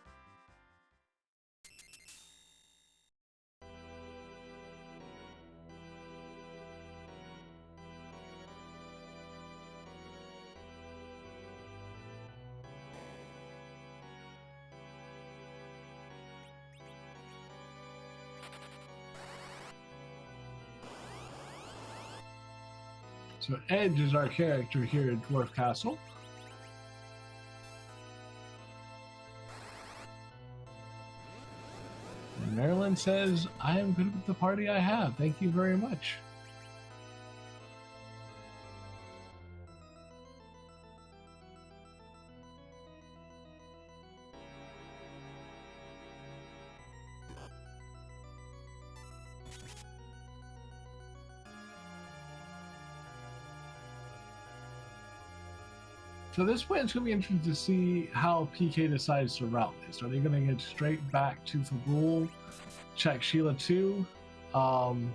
So Edge is our character here at Dwarf Castle. And Marilyn says, I am good with the party I have. Thank you very much. So at this point, it's going to be interesting to see how PK decides to route this. Are they going to get straight back to Fabul, check Sheila 2, and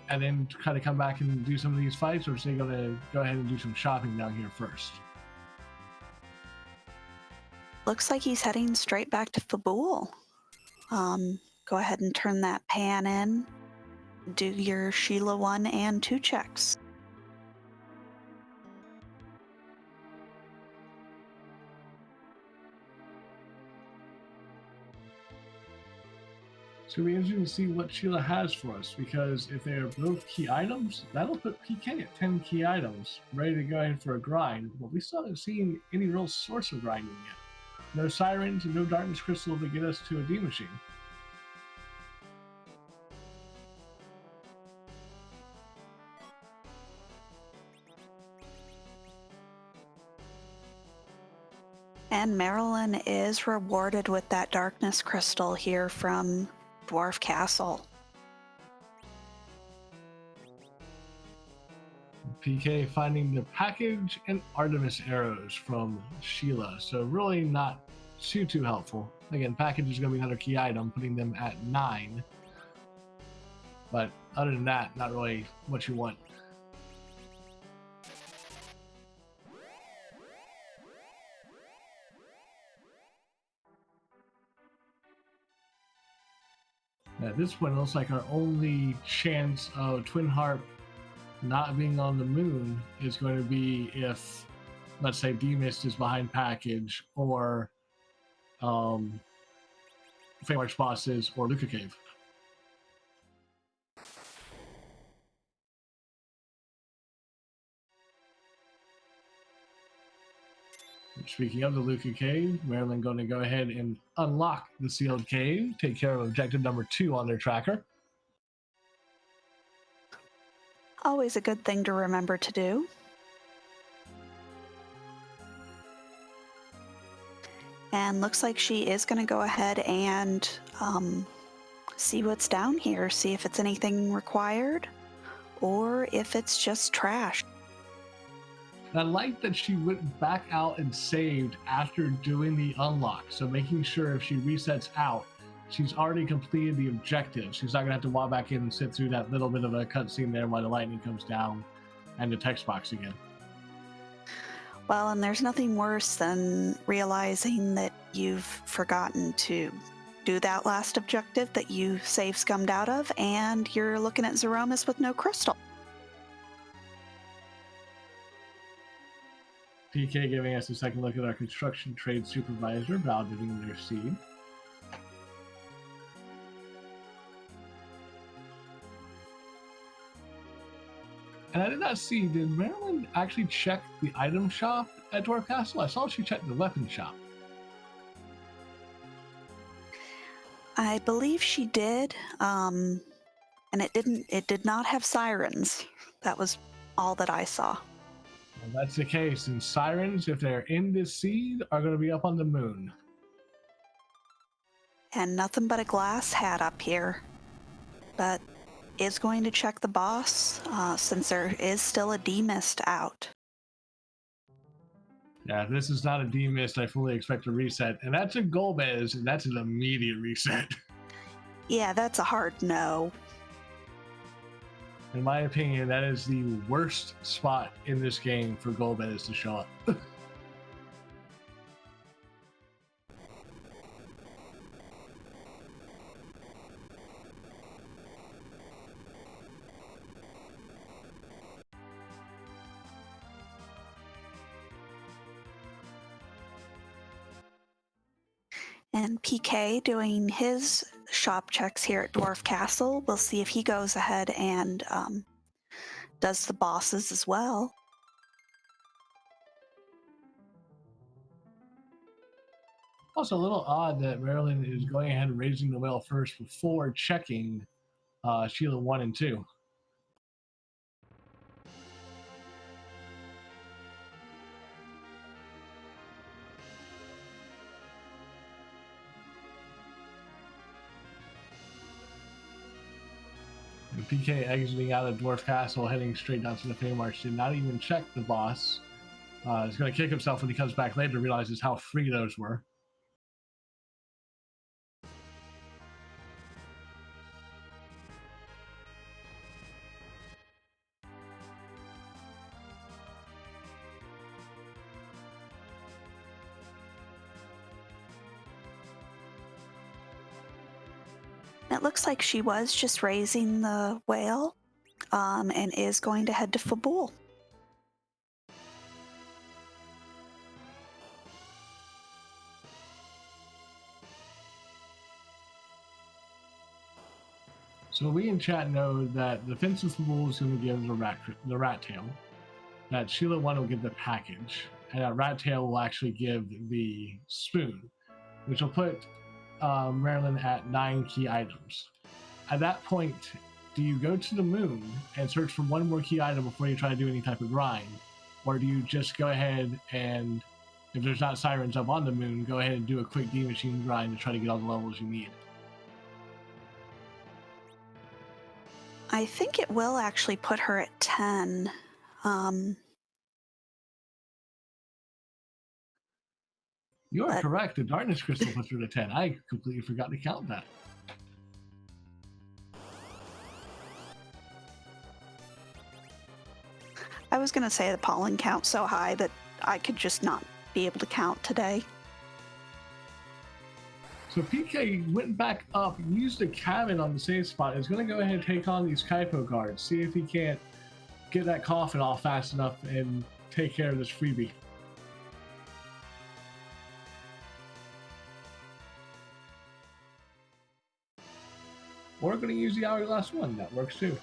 then kind of come back and do some of these fights, or is they going to go ahead and do some shopping down here first? Looks like he's heading straight back to Fabul. Go ahead and turn that pan in. Do your Sheila 1 and 2 checks. It's going to be interesting to see what Sheila has for us, because if they are both key items, that'll put PK at 10 key items, ready to go in for a grind, but we still haven't seen any real source of grinding yet. No sirens and no darkness crystal to get us to a D machine. And Marilyn is rewarded with that darkness crystal here from Dwarf Castle. PK finding the package and Artemis arrows from Sheila, so really not too helpful. Again, package is going to be another key item, putting them at 9. But other than that, not really what you want. At this point, it looks like our only chance of Twin Harp not being on the moon is going to be if, let's say, D-Mist is behind package, or Feymarch bosses, or Luca Cave. Speaking of the Luca Cave, Maryland going to go ahead and unlock the sealed cave, take care of objective number 2 on their tracker. Always a good thing to remember to do. And looks like she is going to go ahead and see what's down here, see if it's anything required or if it's just trash. I like that she went back out and saved after doing the unlock, so making sure if she resets out, she's already completed the objective. She's not going to have to walk back in and sit through that little bit of a cutscene there while the lightning comes down and the text box again. Well, and there's nothing worse than realizing that you've forgotten to do that last objective that you save scummed out of, and you're looking at Zeromus with no crystal. PK giving us a second look at our construction trade supervisor, validating their seed. And I did not see, did Marilyn actually check the item shop at Dwarf Castle? I saw she checked the weapon shop. I believe she did, and it did not have sirens. That was all that I saw. Well, that's the case, and sirens, if they're in this seed, are going to be up on the moon. And nothing but a glass hat up here. But is going to check the boss, since there is still a D-Mist out. Yeah, if this is not a D-Mist, I fully expect a reset. And that's a Golbez, and that's an immediate reset. Yeah, that's a hard no. In my opinion, that is the worst spot in this game for Golbez to show up. And PK doing his shop checks here at Dwarf Castle. We'll see if he goes ahead and does the bosses as well. Also, a little odd that Marilyn is going ahead and raising the whale first before checking Sheila 1 and 2. And PK exiting out of Dwarf Castle, heading straight down to the Feymarch, did not even check the boss He's going to kick himself when he comes back later and realizes how free those were. It looks like she was just raising the whale and is going to head to Fabul. So we in chat know that the Fence of Fabul is going to give the rat tail, that Sheila 1 will give the package, and that rat tail will actually give the spoon, which will put Marilyn at 9 key items. At that point, do you go to the moon and search for one more key item before you try to do any type of grind? Or do you just go ahead and, if there's not sirens up on the moon, go ahead and do a quick D machine grind to try to get all the levels you need? I think it will actually put her at 10. You are correct. The darkness crystal puts her to 10. I completely forgot to count that. I was going to say the pollen count's so high that I could just not be able to count today. So PK went back up, used a cabin on the save spot, is going to go ahead and take on these Kaipo guards, see if he can't get that coffin off fast enough and take care of this freebie. Or going to use the hourglass one, that works too.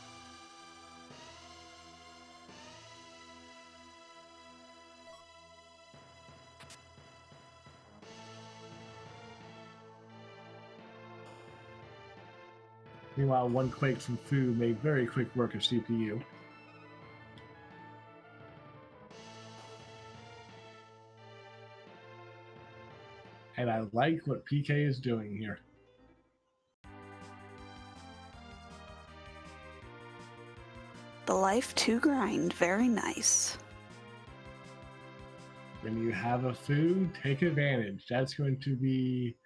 Meanwhile, one quake from Fu made very quick work of CPU. And I like what PK is doing here. The life 2 grind, very nice. When you have a Fu, take advantage. That's going to be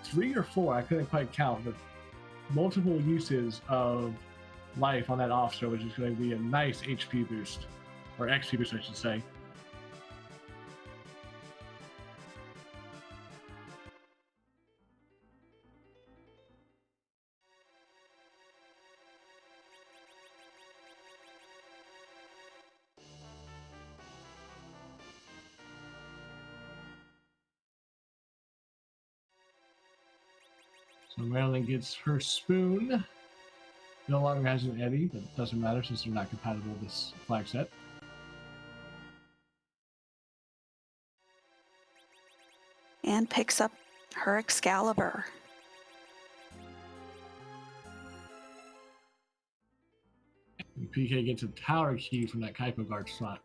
3 or 4, I couldn't quite count, but multiple uses of life on that officer, which is going to be a nice HP boost, or XP boost, I should say. So Marilyn gets her spoon. No longer has an Eddie, but it doesn't matter since they're not compatible with this flag set. And picks up her Excalibur. And PK gets a tower key from that Kaipo guard slot.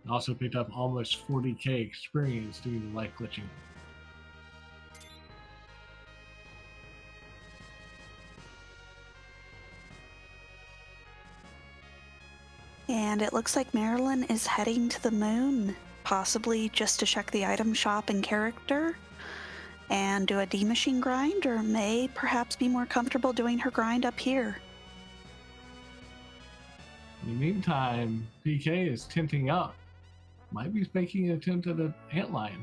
Also picked up almost 40k experience doing the light glitching. And it looks like Marilyn is heading to the moon, possibly just to check the item shop and character and do a D machine grind, or may perhaps be more comfortable doing her grind up here. In the meantime, PK is tinting up. Might be making an attempt at an antlion.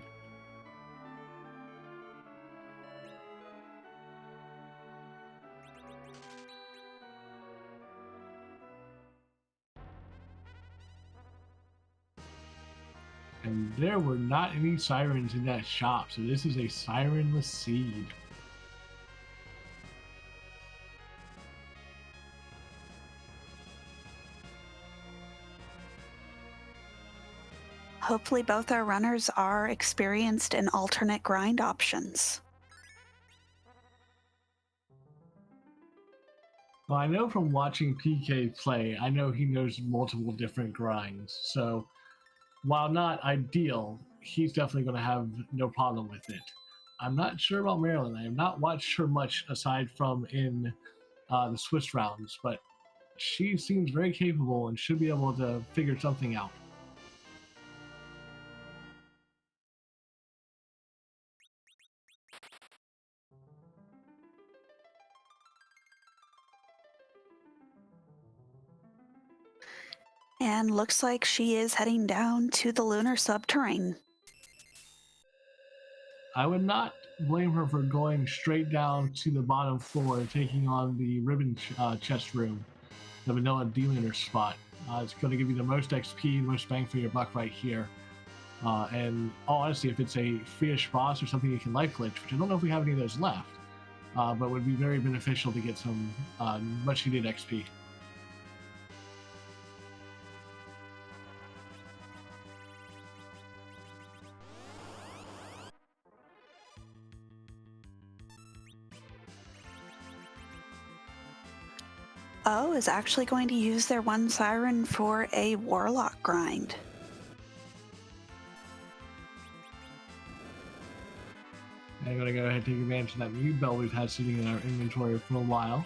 And there were not any sirens in that shop, so this is a sirenless seed. Hopefully both our runners are experienced in alternate grind options. Well, I know from watching PK play, I know he knows multiple different grinds. So while not ideal, he's definitely going to have no problem with it. I'm not sure about Marilyn. I have not watched her much aside from in the Swiss rounds, but she seems very capable and should be able to figure something out. And looks like she is heading down to the lunar subterrane. I would not blame her for going straight down to the bottom floor and taking on the ribbon chest room, the vanilla D-laner spot. It's going to give you the most XP, most bang for your buck right here. And honestly, if it's a free-ish boss or something you can life glitch, which I don't know if we have any of those left, but would be very beneficial to get some much needed XP. O is actually going to use their one siren for a warlock grind. I'm going to go ahead and take advantage of that mute belt we've had sitting in our inventory for a while.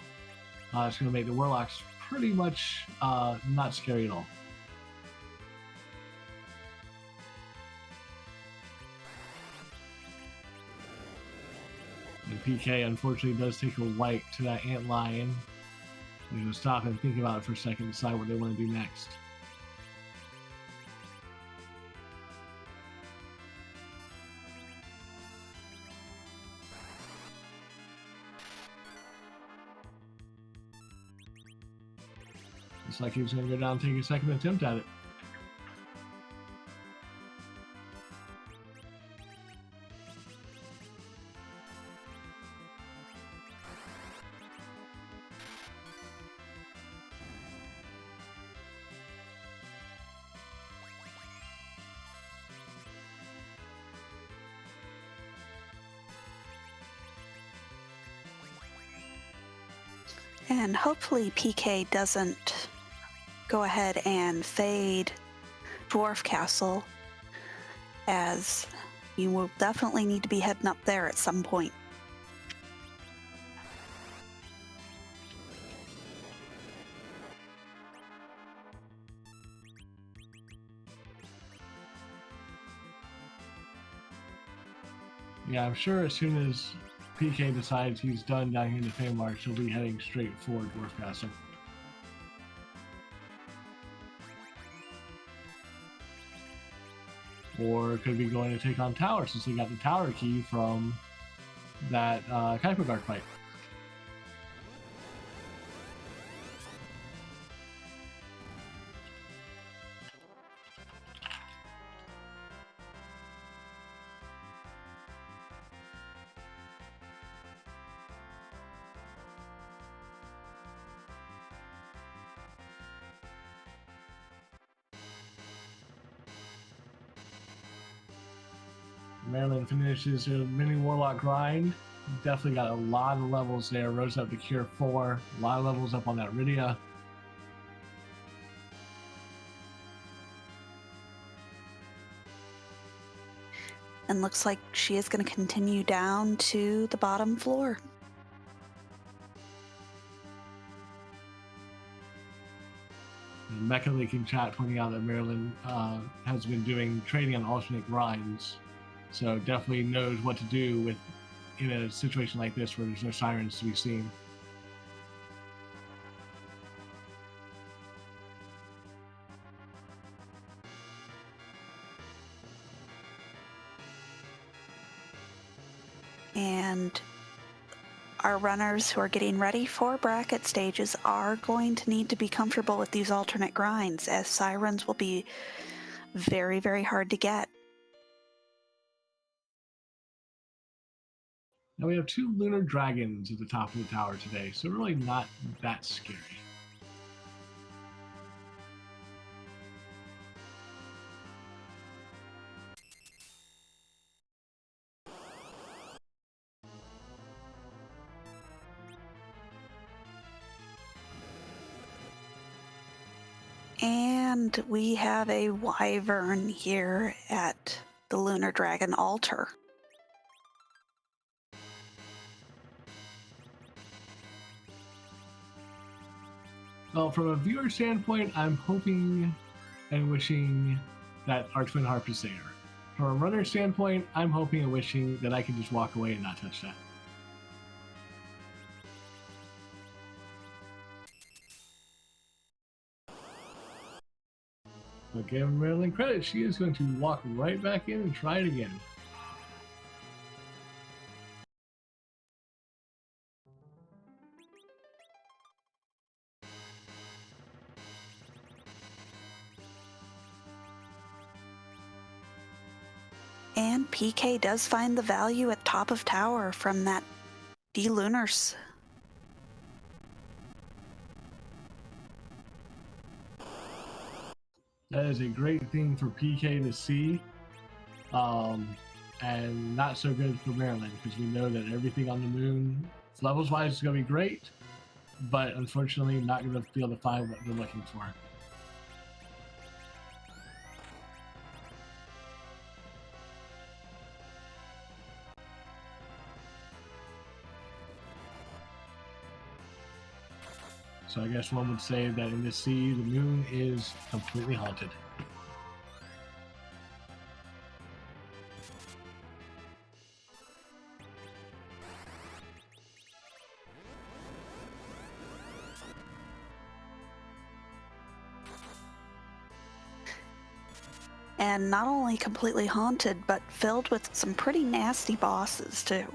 It's going to make the warlocks pretty much not scary at all. And PK unfortunately does take a wipe to that ant lion. They're going to stop and think about it for a second and decide what they want to do next. Looks like he's going to go down and take a second attempt at it. And hopefully PK doesn't go ahead and fade Dwarf Castle, as you will definitely need to be heading up there at some point. Yeah, I'm sure as soon as PK decides he's done down here in the Fame March, he'll be heading straight for Dwarf Castle. Or could be going to take on Tower, since he got the Tower key from that Kuiper Guard fight. Marilyn finishes her mini Warlock grind. Definitely got a lot of levels there. Rose up to Cure 4. A lot of levels up on that Rydia. And looks like she is going to continue down to the bottom floor. Mecha Leak in chat pointing out that Marilyn has been doing trading on alternate grinds, so definitely knows what to do with in a situation like this where there's no sirens to be seen. And our runners who are getting ready for bracket stages are going to need to be comfortable with these alternate grinds, as sirens will be very, very hard to get. Now we have 2 lunar dragons at the top of the tower today, so really not that scary. And we have a wyvern here at the Lunar Dragon altar. Well, from a viewer standpoint, I'm hoping and wishing that our Twin Harp is there. From a runner standpoint, I'm hoping and wishing that I can just walk away and not touch that. But give Marilyn credit, she is going to walk right back in and try it again. And PK does find the value at top of tower from that D-Lunars. That is a great thing for PK to see, and not so good for Maryland, because we know that everything on the moon, levels-wise, is going to be great, but unfortunately not going to be able to find what they're looking for. So I guess one would say that in this sea, the moon is completely haunted. And not only completely haunted, but filled with some pretty nasty bosses, too.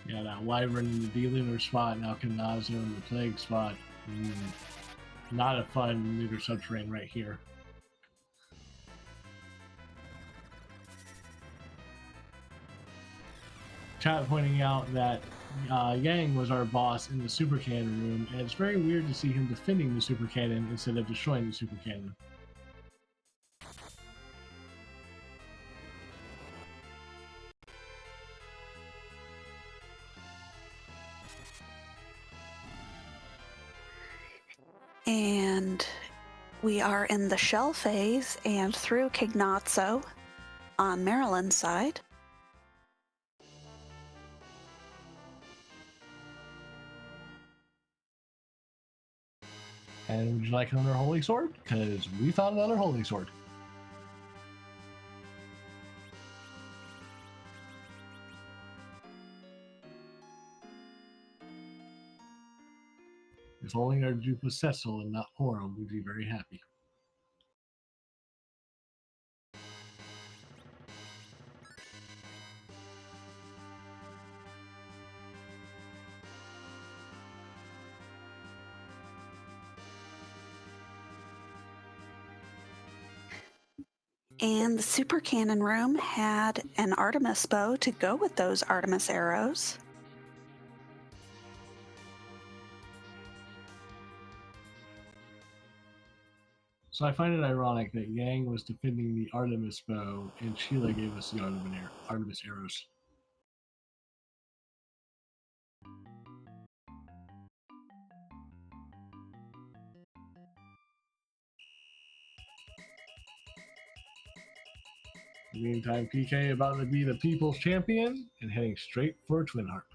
Yeah, that Wyvern in the D-Lunar spot, now Kanazo in the Plague spot. Not a fun lunar subterranean right here. Chat pointing out that Yang was our boss in the super cannon room, and it's very weird to see him defending the super cannon instead of destroying the super cannon. And we are in the shell phase and through Kignazzo on Maryland's side. And would you like another holy sword? Because we found another holy sword. If only our dupe was Cecil and not Horum, we'd be very happy. And the super cannon room had an Artemis bow to go with those Artemis arrows. So I find it ironic that Yang was defending the Artemis bow and Sheila gave us the Artemis arrows. In the meantime, PK about to be the people's champion and heading straight for Twin Harp.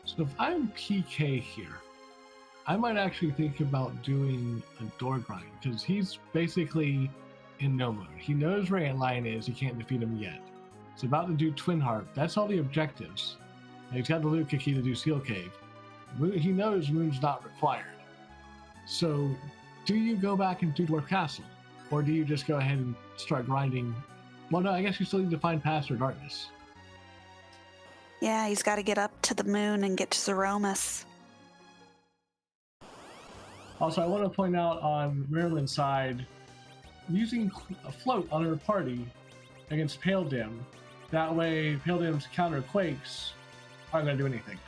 So if I'm PK here, I might actually think about doing a door grind, because he's basically in no mode. He knows where Antlion is, he can't defeat him yet. He's about to do Twin Harp, that's all the objectives. And he's got the loot key to do Seal Cave. He knows Moon's not required. So do you go back and do Dwarf Castle? Or do you just go ahead and start grinding? Well, no, I guess you still need to find Pass or Darkness. Yeah, he's got to get up to the moon and get to Zeromus. Also, I want to point out on Maryland's side, using a float on her party against Pale Dim. That way, Pale Dim's counter quakes aren't going to do anything.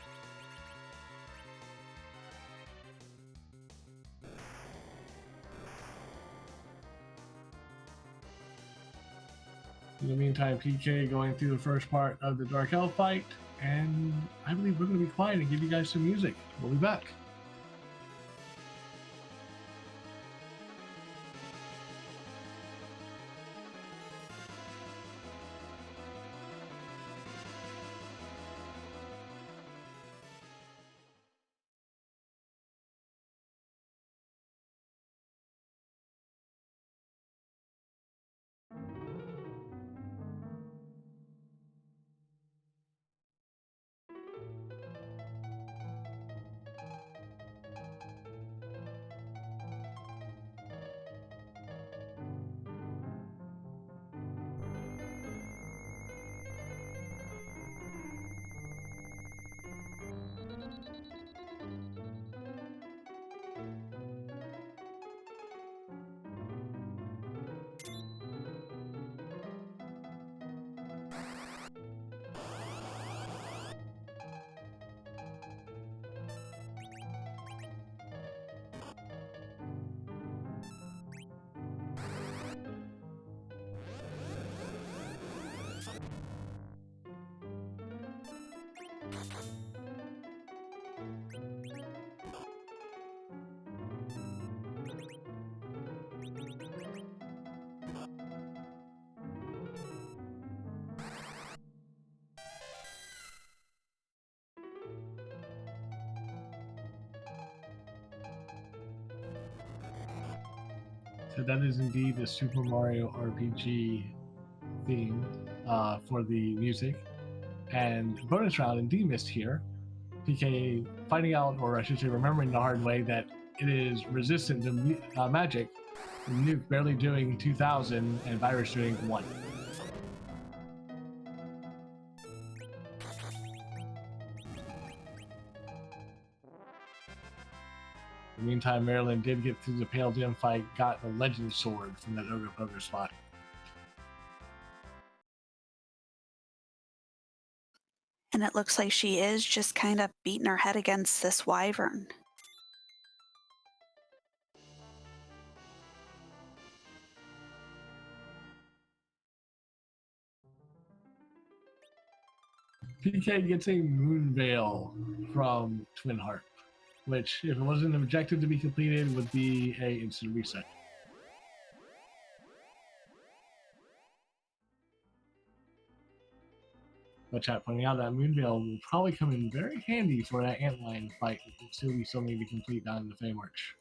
In the meantime, PK going through the first part of the Dark Elf fight, and I believe we're going to be quiet and give you guys some music. We'll be back. So that is indeed the Super Mario RPG theme for the music. And bonus round in D-Mist here, PK finding out, or I should say remembering the hard way, that it is resistant to magic, Nuke barely doing 2,000 and Virus doing 1. In the meantime, Marilyn did get through the Pale Dim fight, got the Legend Sword from that Ogre Poker spot. And it looks like she is just kind of beating her head against this wyvern. PK gets a Moon Veil from Twin Harp, which, if it wasn't an objective to be completed, would be a instant reset. But chat pointing out that Moon Veil will probably come in very handy for that Antlion fight we still need to complete down in the Fey March.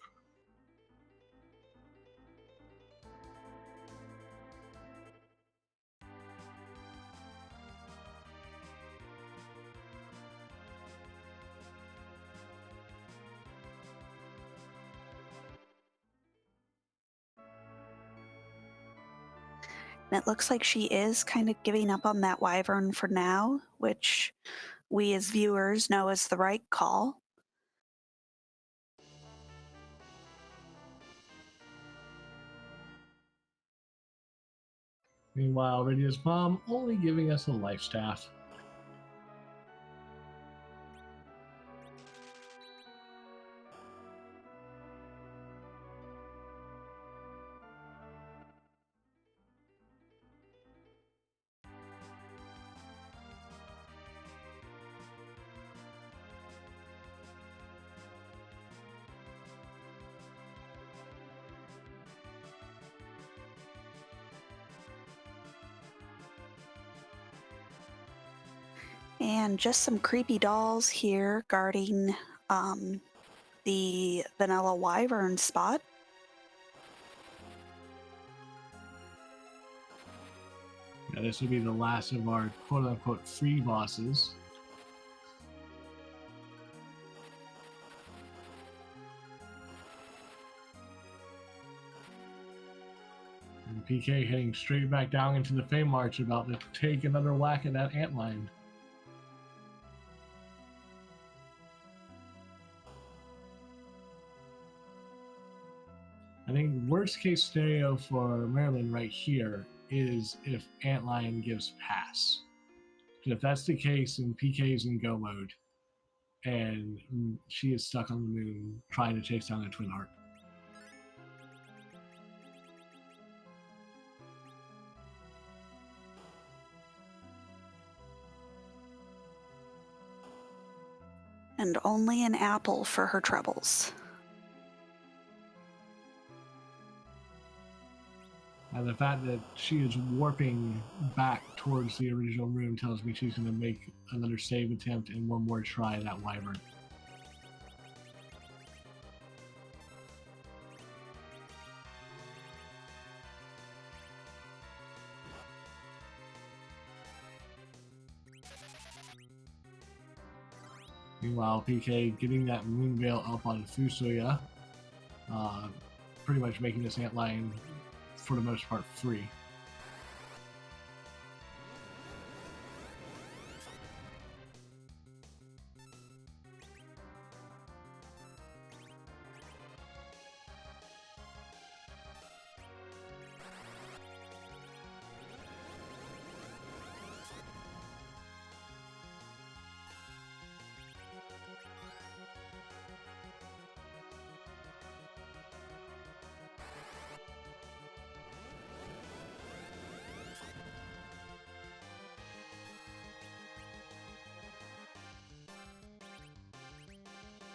And it looks like she is kind of giving up on that wyvern for now, which we as viewers know is the right call. Meanwhile, Radia's mom only giving us a life staff. And just some creepy dolls here guarding the vanilla wyvern spot. Yeah, this will be the last of our quote-unquote free bosses. And PK heading straight back down into the Fey March, about to take another whack at that Antlion. I think worst case scenario for Marilyn right here is if Antlion gives pass. If that's the case, then PK is in go mode, and she is stuck on the moon trying to chase down a twin heart. And only an apple for her troubles. And the fact that she is warping back towards the original room tells me she's going to make another save attempt and one more try at that wyvern. Meanwhile, PK getting that moon veil up on Fusoya, pretty much making this antlion for the most part free.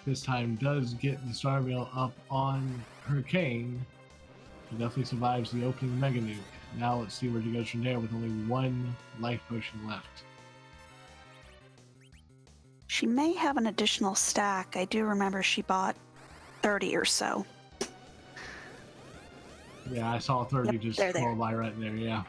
This time does get the Star Veil up on Hurricane. He definitely survives the opening Mega Nuke. Now let's see where he goes from there with only one life potion left. She may have an additional stack. I do remember she bought 30 or so. Yeah, I saw 30 Yep, just they're there. roll by right there, yeah.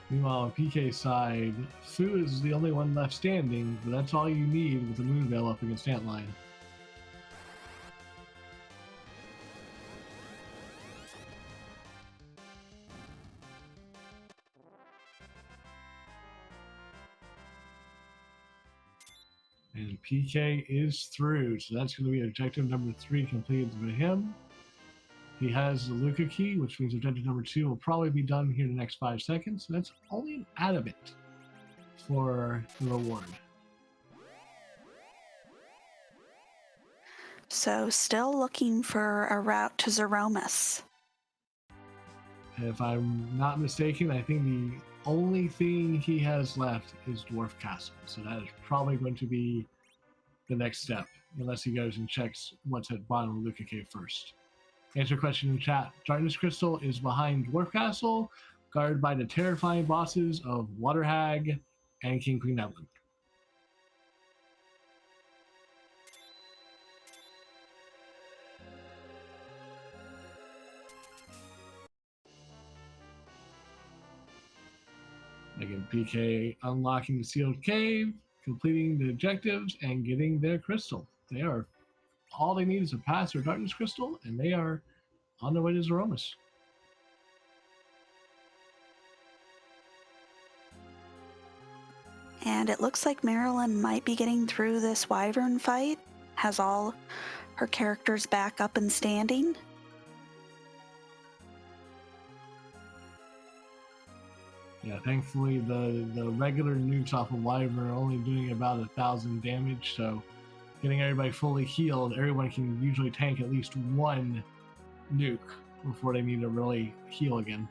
Meanwhile, on PK's side, Fu is the only one left standing, but that's all you need with the Moon Veil up against Antlion. And PK is through, so that's going to be objective number 3 completed for him. He has the Luca key, which means objective number 2 will probably be done here in the next 5 seconds. So that's only an adamant for the reward. So still looking for a route to Zeromus. If I'm not mistaken, I think the only thing he has left is Dwarf Castle. So that is probably going to be the next step, unless he goes and checks what's at bottom of Luca Cave first. Answer question in chat. Darkness Crystal is behind Dwarf Castle, guarded by the terrifying bosses of Water Hag and King Queen Evelyn. Again, PK unlocking the sealed cave, completing the objectives, and getting their crystal. They are all they need is a pass or Darkness Crystal, and they are on their way to Zeromus. And it looks like Marilyn might be getting through this wyvern fight. Has all her characters back up and standing. Yeah, thankfully the regular nukes off of Wyvern are only doing about 1,000 damage, so getting everybody fully healed, everyone can usually tank at least one nuke before they need to really heal again.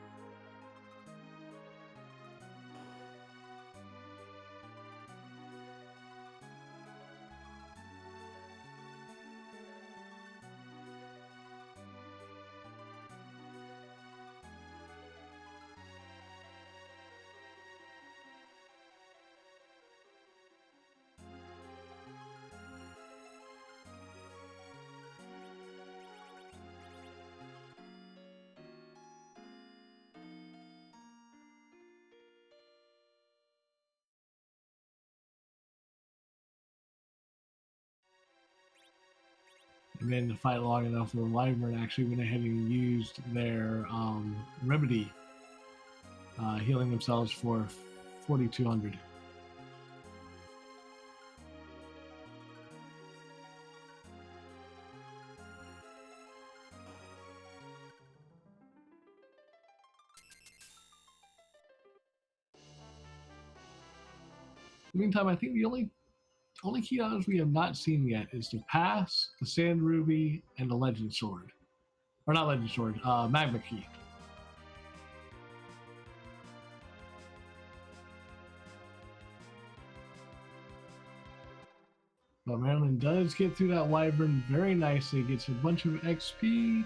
And then to fight long enough, the Wyvern actually went ahead and used their remedy, healing themselves for 4,200. In the meantime, I think the only key items we have not seen yet is the Pass, the Sand Ruby, and the Legend Sword. Or not Legend Sword, Magma Key. But Marilyn does get through that Wyvern very nicely, gets a bunch of XP,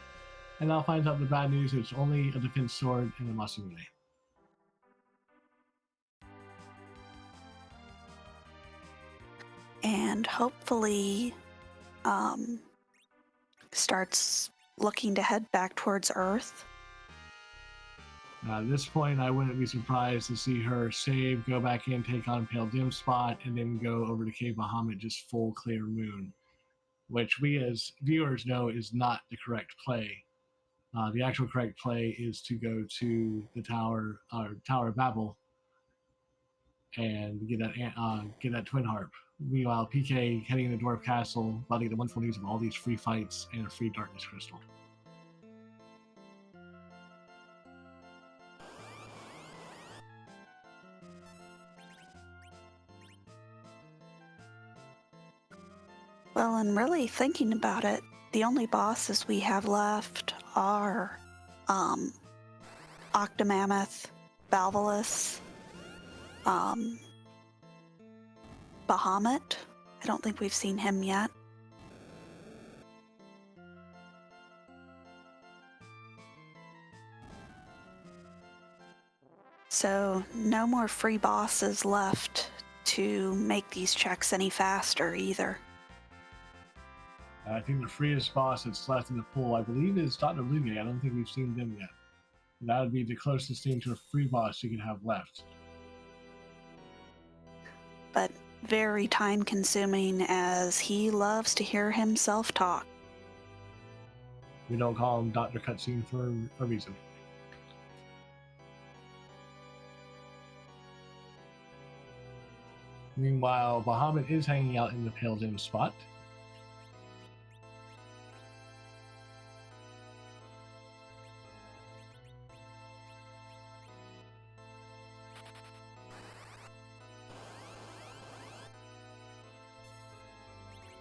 and now finds out the bad news: it's only a defense sword and a Masamune. And hopefully starts looking to head back towards Earth. At this point, I wouldn't be surprised to see her save, go back in, take on Pale Dim Spot, and then go over to Cave Bahamut just full clear moon, which we as viewers know is not the correct play. The actual correct play is to go to the Tower of Babel and get that Twin Harp. Meanwhile, PK heading into Dwarf Castle, about to get the wonderful news of all these free fights and a free Darkness Crystal. Well, and really thinking about it, the only bosses we have left are Octomammoth, Valvalus, Bahamut. I don't think we've seen him yet. So no more free bosses left to make these checks any faster either. I think the freest boss that's left in the pool, I believe, is Dr. Bluegate. I don't think we've seen them yet. That would be the closest thing to a free boss you can have left. But very time consuming, as he loves to hear himself talk. We don't call him Dr. Cutscene for a reason. Meanwhile, Bahamut is hanging out in the Pale Dim Spot.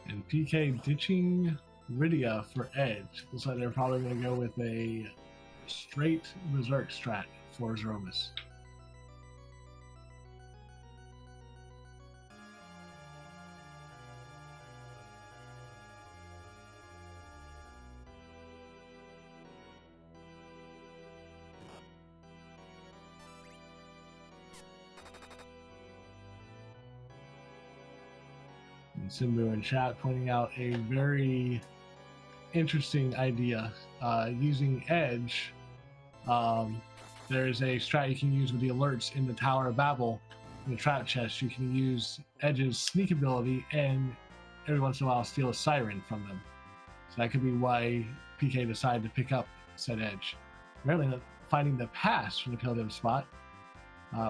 And PK ditching Rydia for Edge. Looks like they're probably going to go with a straight Berserk strat for Zeromus. And Simbu in chat pointing out a very interesting idea. Using Edge, there's a strat you can use with the alerts in the Tower of Babel. In the trap chest, you can use Edge's sneak ability and every once in a while steal a siren from them. So that could be why PK decided to pick up said Edge. Apparently finding the pass from the Pale Dim Spot,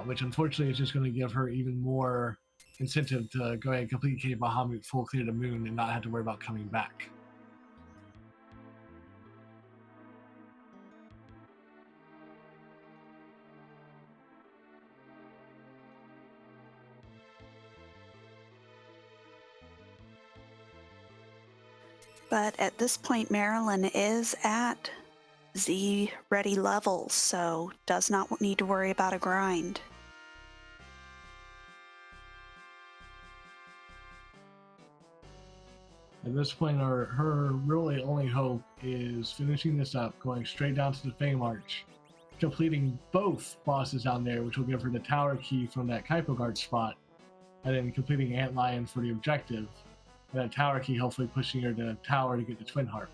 which unfortunately is just going to give her even more incentive to go ahead and complete Cave Bahamut full clear to moon and not have to worry about coming back. But at this point, Marilyn is at Z ready levels, so does not need to worry about a grind. At this point, her really only hope is finishing this up, going straight down to the Fame Arch, completing both bosses down there, which will give her the tower key from that Kaipo Guard spot, and then completing Antlion for the objective. And that tower key hopefully pushing her to tower to get the Twin Harp.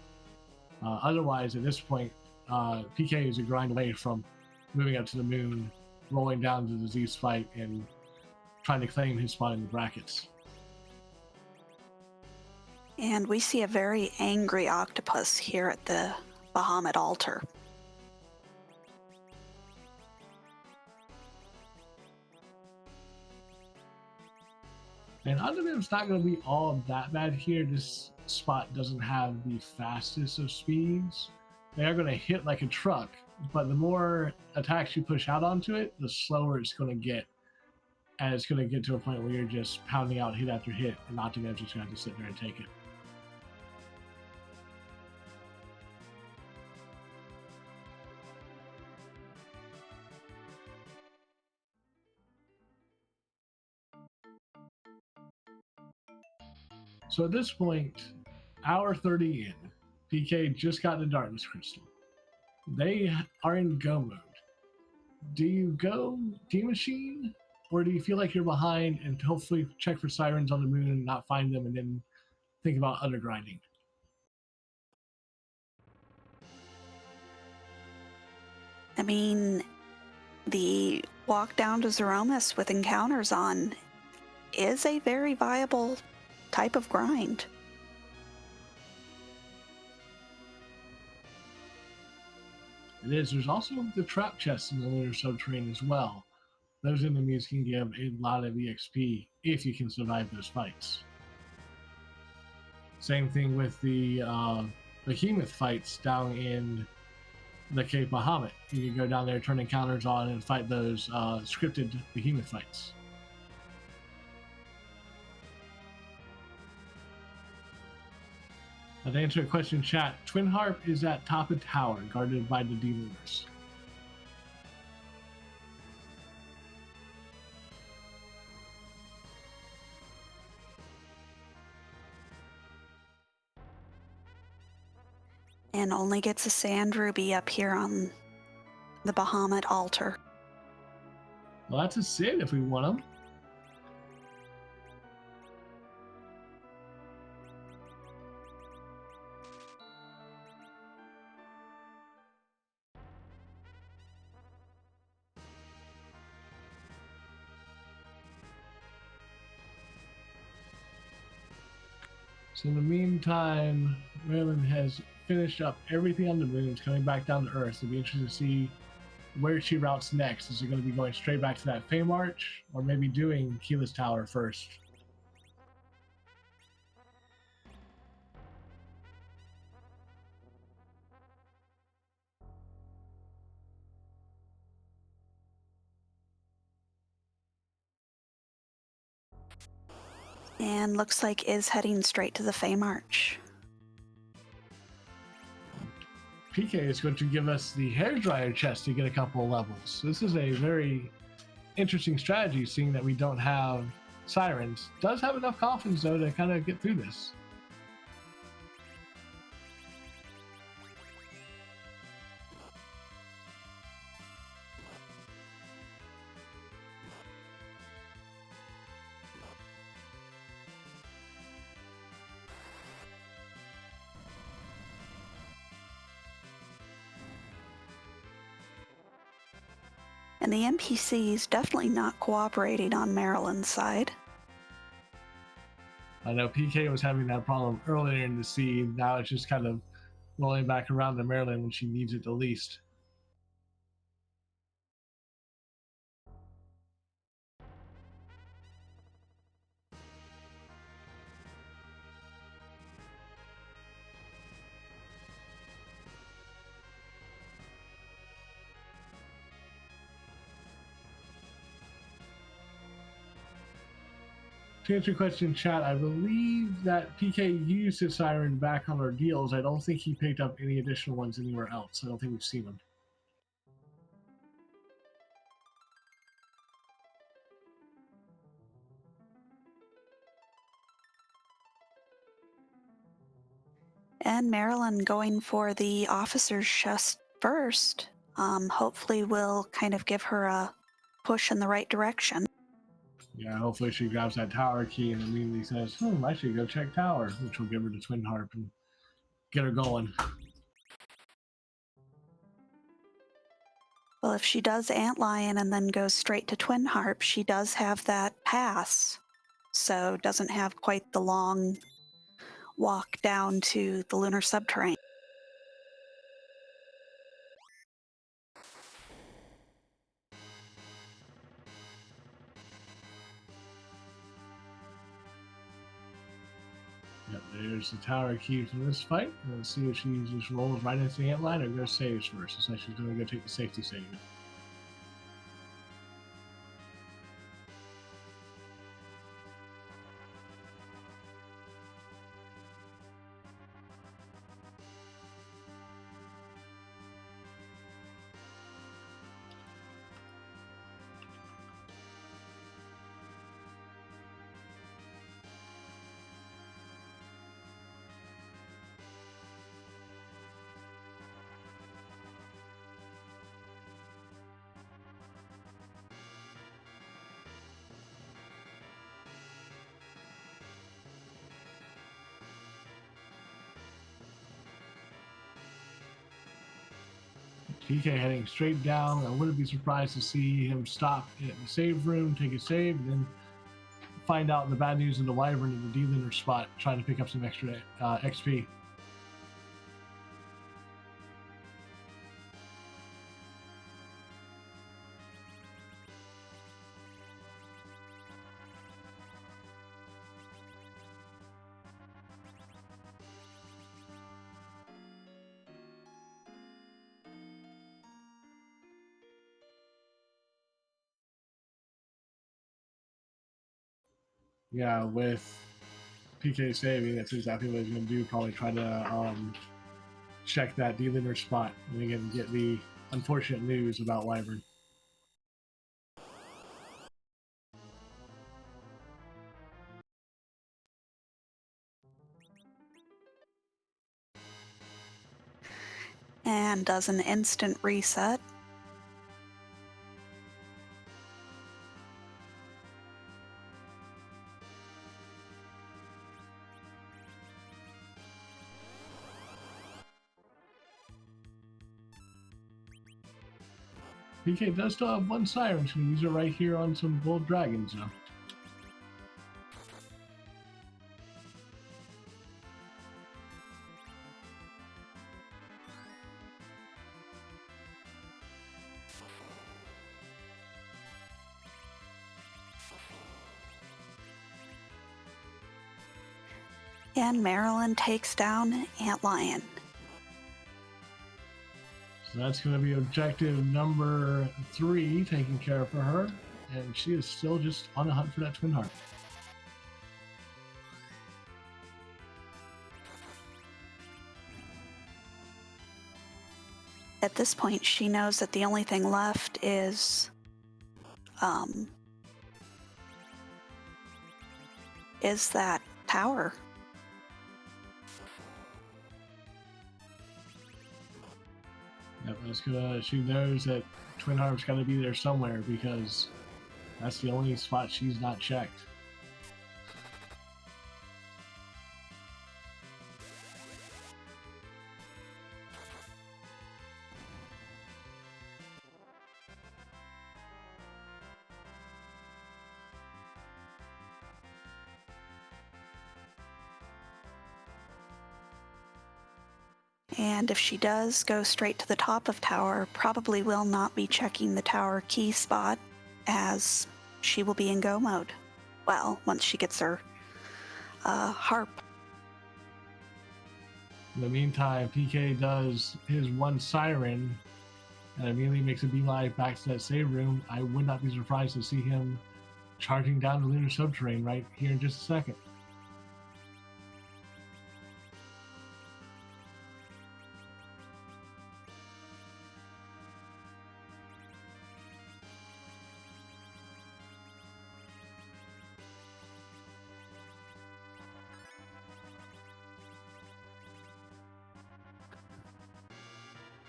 Otherwise, at this point, PK is a grind away from moving up to the moon, rolling down to the Z fight, and trying to claim his spot in the brackets. And we see a very angry octopus here at the Bahamut altar. And Underman's not going to be all that bad here. This spot doesn't have the fastest of speeds. They are going to hit like a truck, but the more attacks you push out onto it, the slower it's going to get. And it's going to get to a point where you're just pounding out hit after hit, and Optiman's just going to have to sit there and take it. So at this point, hour 30 in, PK just got the Darkness Crystal. They are in go mode. Do you go D-Machine, or do you feel like you're behind and hopefully check for sirens on the moon and not find them and then think about undergrinding? I mean, the walk down to Zeromus with encounters on is a very viable type of grind. It is. There's also the trap chests in the lunar subterranean as well. Those enemies can give a lot of EXP if you can survive those fights. Same thing with the behemoth fights down in the Cape Bahamut. You can go down there, turn encounters on, and fight those scripted behemoth fights. To answer a question, chat, Twin Harp is at top of tower, guarded by the D-Lunars. And only gets a sand ruby up here on the Bahamut altar. Well, that's a Sid if we want them. So in the meantime, Maryland has finished up everything on the moon. It's coming back down to Earth. It'll be interesting to see where she routes next. Is it going to be going straight back to that Fey March, or maybe doing Keyless Tower first? And looks like is heading straight to the Fey March. PK is going to give us the hairdryer chest to get a couple of levels. This is a very interesting strategy, seeing that we don't have sirens. Does have enough coffins though to kind of get through this. And the NPCs definitely not cooperating on Maryland's side. I know PK was having that problem earlier in the scene. Now it's just kind of rolling back around to Maryland when she needs it the least. To answer your question, chat, I believe that PK used his siren back on our deals. I don't think he picked up any additional ones anywhere else. I don't think we've seen them. And Maryland going for the officer's chest first, hopefully will kind of give her a push in the right direction. Yeah, hopefully she grabs that tower key and immediately says, I should go check tower, which will give her the Twin Harp and get her going. Well, if she does Antlion and then goes straight to Twin Harp, she does have that pass, so doesn't have quite the long walk down to the lunar subterranean. Yep, there's the tower key for this fight. Let's see if she just rolls right into the antline or goes saves first. Looks like she's going to go take the safety save. PK heading straight down. I wouldn't be surprised to see him stop in the save room, take a save, and then find out the bad news in the Wyvern in the D-Lunar spot, trying to pick up some extra XP. Yeah, with PK saving, that's exactly what he's going to do. Probably try to check that D-Lunar spot and again get the unfortunate news about Wyvern. And does an instant reset. PK does still have one siren. She's going to use it right here on some gold dragons now. And Marilyn takes down Antlion. So that's going to be objective number 3 taken care of for her. And she is still just on a hunt for that twin heart. At this point, she knows that the only thing left is that tower. Yep, that's gonna. She knows that Twin Heart's got to be there somewhere because that's the only spot she's not checked. And if she does go straight to the top of tower, probably will not be checking the tower key spot as she will be in go mode. Well, once she gets her harp. In the meantime, PK does his one siren and immediately makes a beeline back to that save room. I would not be surprised to see him charging down the lunar subterranean right here in just a second.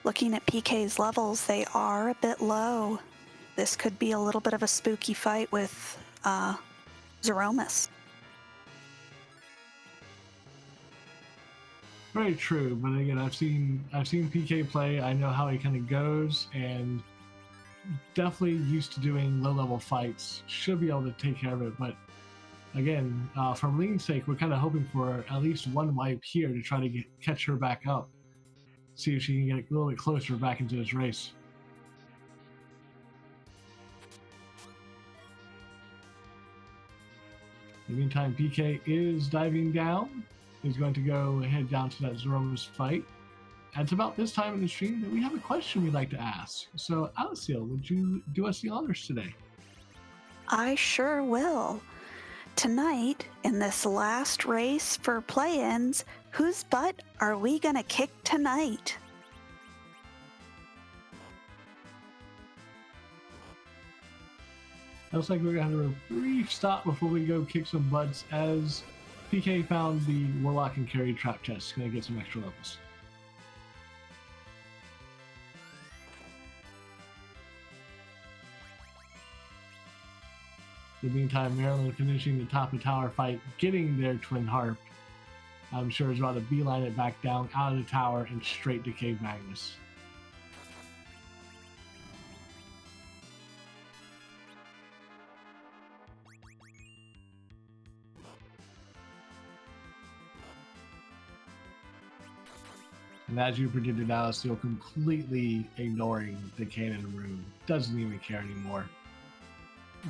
Looking at PK's levels, they are a bit low. This could be a little bit of a spooky fight with Zeromus. Very true, but again, I've seen PK play. I know how he kind of goes, and definitely used to doing low-level fights. Should be able to take care of it, but again, for Lean's sake, we're kind of hoping for at least one wipe here to try to catch her back up. See if she can get a little bit closer back into this race. In the meantime, PK is diving down. He's going to go head down to that Zeromus fight. And it's about this time in the stream that we have a question we'd like to ask. So, Alicia, would you do us the honors today? I sure will. Tonight, in this last race for play-ins, whose butt are we gonna kick tonight? Looks like we're gonna have a brief stop before we go kick some butts as PK found the Warlock and Carry trap chest. Gonna get some extra levels. In the meantime, Maryland finishing the top of tower fight, getting their twin harp. I'm sure is about to beeline it back down out of the tower and straight to Cave Magnus. And as you predicted, Alice, still completely ignoring the cannon room. Doesn't even care anymore.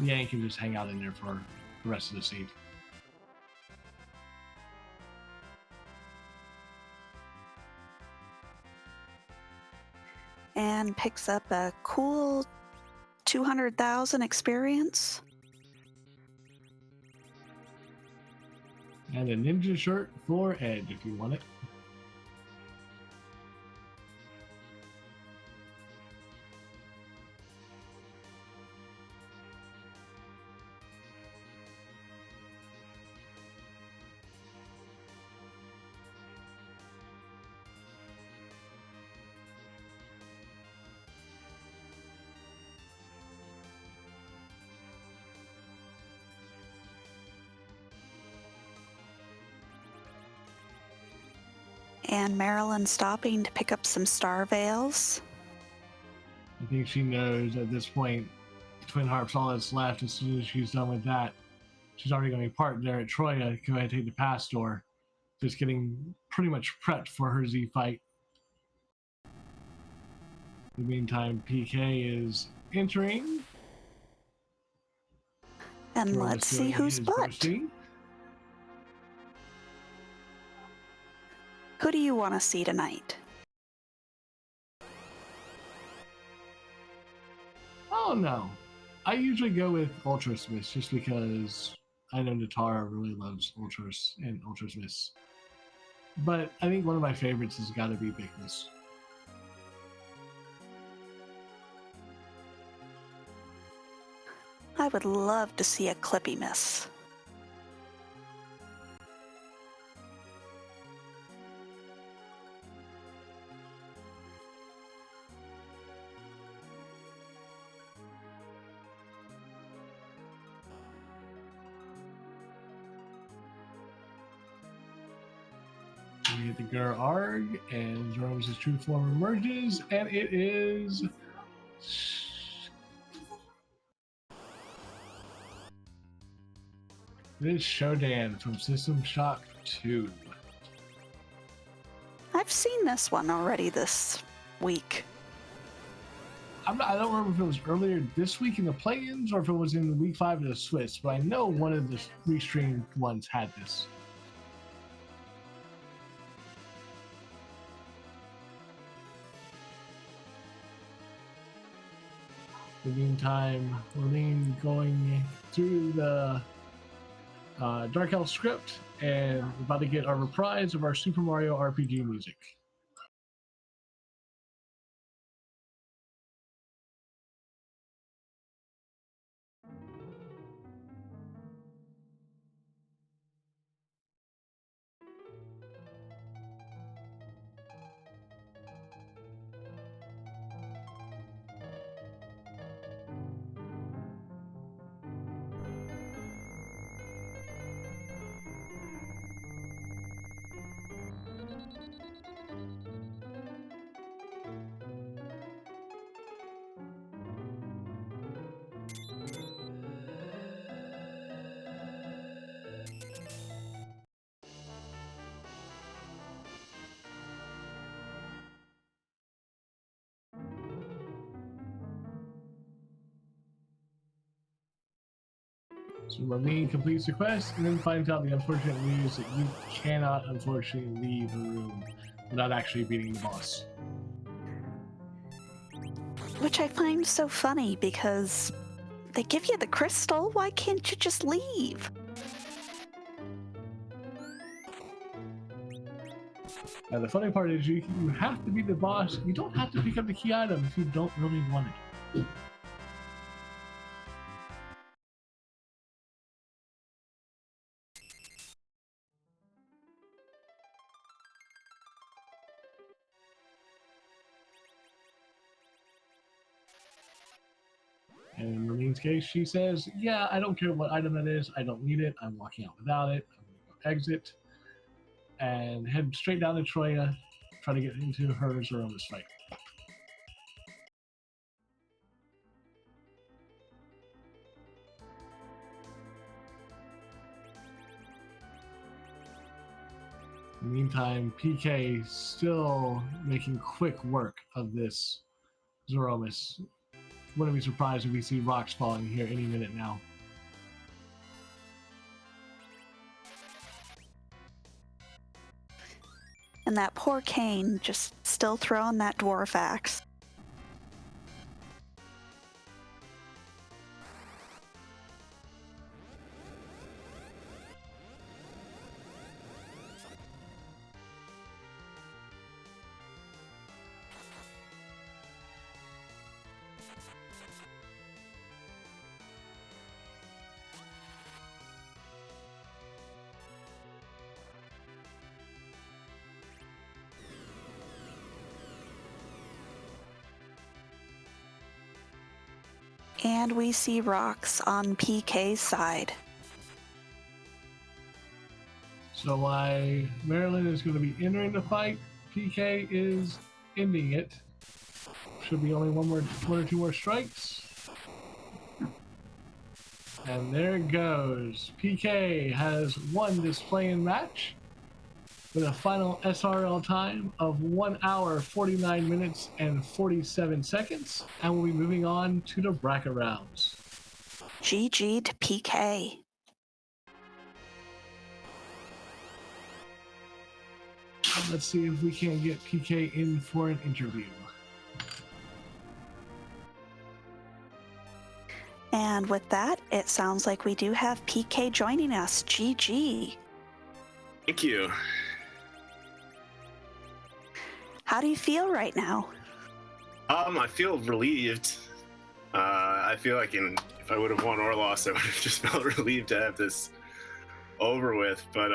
Yang can just hang out in there for the rest of the seat. And picks up a cool 200,000 experience. And a ninja shirt for Edge if you want it. And Marilyn stopping to pick up some star veils. I think she knows at this point Twin Harp's all that's left. As soon as she's done with that, she's already going to be parked there at Troya. Go ahead and take the pass door. Just getting pretty much prepped for her Z fight. In the meantime, PK is entering. And let's see who's butt. Boasting. Who do you want to see tonight? Oh no. I usually go with Ultra Smiths just because I know Natara really loves Ultras and Ultra Smiths. But I think one of my favorites has got to be Bigness. I would love to see a Clippy miss. We hit the Gur Arg, and Zeromus' true form emerges, and it is. It is Shodan from System Shock 2. I've seen this one already this week. I don't remember if it was earlier this week in the play-ins or if it was in week 5 of the Swiss, but I know one of the restreamed ones had this. In the meantime, Lorraine going through the Dark Elf script and about to get our reprise of our Super Mario RPG music. So Marlene completes the quest and then finds out the unfortunate news that you cannot unfortunately leave the room without actually beating the boss. Which I find so funny because they give you the crystal. Why can't you just leave? Now the funny part is you have to beat the boss. You don't have to pick up the key item if you don't really want it. And in Marlene's case, she says, yeah, I don't care what item it is. I don't need it. I'm walking out without it. I'm going to go exit and head straight down to Troya, try to get into her Zeroma's fight. In the meantime, PK still making quick work of this Zeromus. Wouldn't be surprised if we see rocks falling here any minute now. And that poor Kane just still throwing that dwarf axe. And we see rocks on PK's side. So while Marilyn is going to be entering the fight, PK is ending it. Should be only one or two more strikes. And there it goes. PK has won this play-in match with a final SRL time of 1 hour, 49 minutes, and 47 seconds. And we'll be moving on to the bracket rounds. GG to PK. Let's see if we can get PK in for an interview. And with that, it sounds like we do have PK joining us. GG. Thank you. How do you feel right now? I feel relieved. I feel like if I would have won or lost, I would have just felt relieved to have this over with. But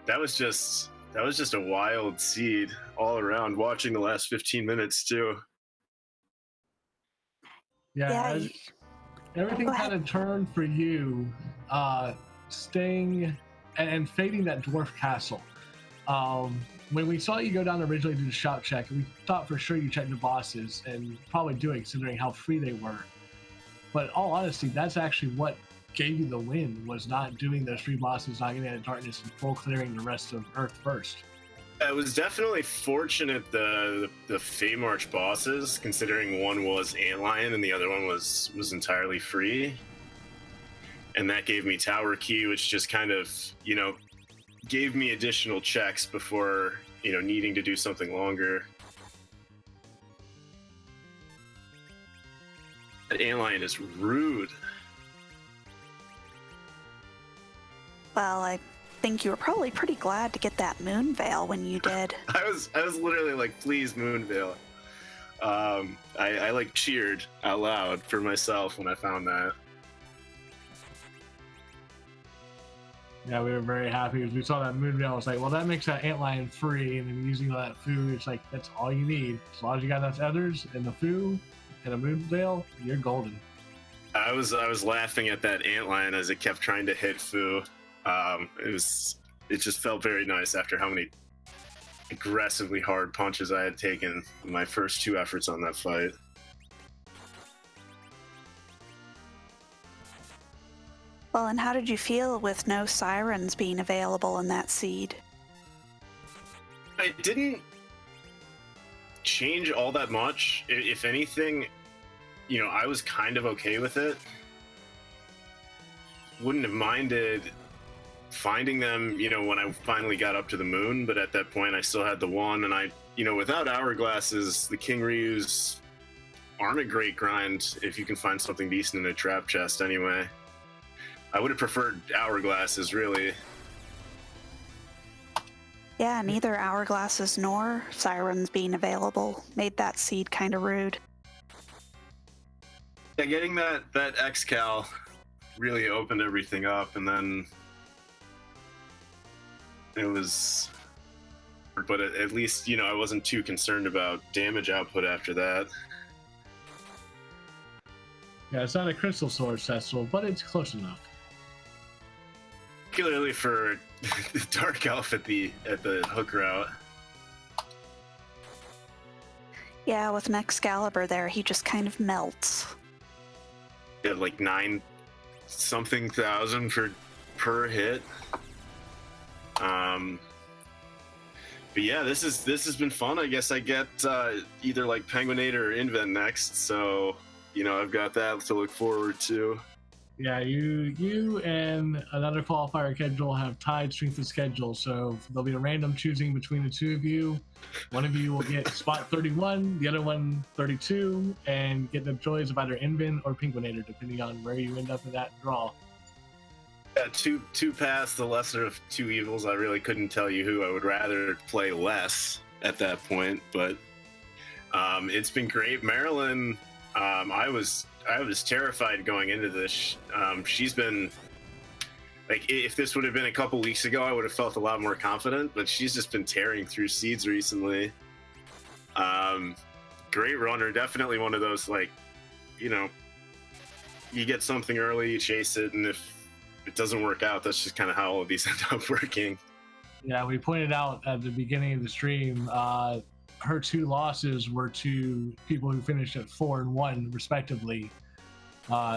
that was just a wild seed all around. Watching the last 15 minutes too. Yeah, everything kind of turned for you, staying and fading that dwarf castle. When we saw you go down originally to the shop check, we thought for sure you checked the bosses, and probably doing considering how free they were. But in all honesty, that's actually what gave you the win, was not doing those free bosses, not getting out of darkness, and full clearing the rest of Earth first. I was definitely fortunate the Fey March bosses, considering one was Antlion and the other one was entirely free. And that gave me Tower Key, which just kind of, gave me additional checks before, needing to do something longer. That Antlion is rude. Well, I think you were probably pretty glad to get that moon veil when you did. I was literally like, please, Moonveil. I like cheered out loud for myself when I found that. Yeah, we were very happy as we saw that moon veil. It's like, well, that makes that antlion free, and then using all that food, it's like, that's all you need. As long as you got enough others and the food and a moon veil, you're golden. I was laughing at that antlion as it kept trying to hit Fu. It just felt very nice after how many aggressively hard punches I had taken in my first two efforts on that fight. Well, and how did you feel with no sirens being available in that seed? It didn't change all that much. If anything, I was kind of okay with it. wouldn't have minded finding them, when I finally got up to the moon, but at that point I still had the one, and I, without hourglasses, the King Ryus aren't a great grind if you can find something decent in a trap chest anyway. I would have preferred hourglasses, really. Yeah, neither hourglasses nor sirens being available made that seed kind of rude. Yeah, getting that X-Cal really opened everything up, and then it was... But at least, I wasn't too concerned about damage output after that. Yeah, it's not a crystal sword festival, but it's close enough. Particularly for the Dark Elf at the hook route. Yeah, with an Excalibur there, he just kind of melts. Yeah, like 9 something thousand per hit. But yeah, this has been fun. I guess I get either like Penguinate or Invent next, so I've got that to look forward to. Yeah, you and another qualifier schedule have tied strength of schedule, so there'll be a random choosing between the two of you. One of you will get spot 31, the other one 32, and get the joys of either Invent or Penguinator, depending on where you end up in that draw. Yeah, two paths, the lesser of two evils. I really couldn't tell you who I would rather play less at that point, but it's been great. Marilyn, I was terrified going into this. She's been like, if this would have been a couple weeks ago, I would have felt a lot more confident, but she's just been tearing through seeds recently. Great runner, definitely one of those, like, you get something early, you chase it, and if it doesn't work out, that's just kind of how all of these end up working. Yeah, we pointed out at the beginning of the stream, her 2 losses were to people who finished at 4 and 1 respectively.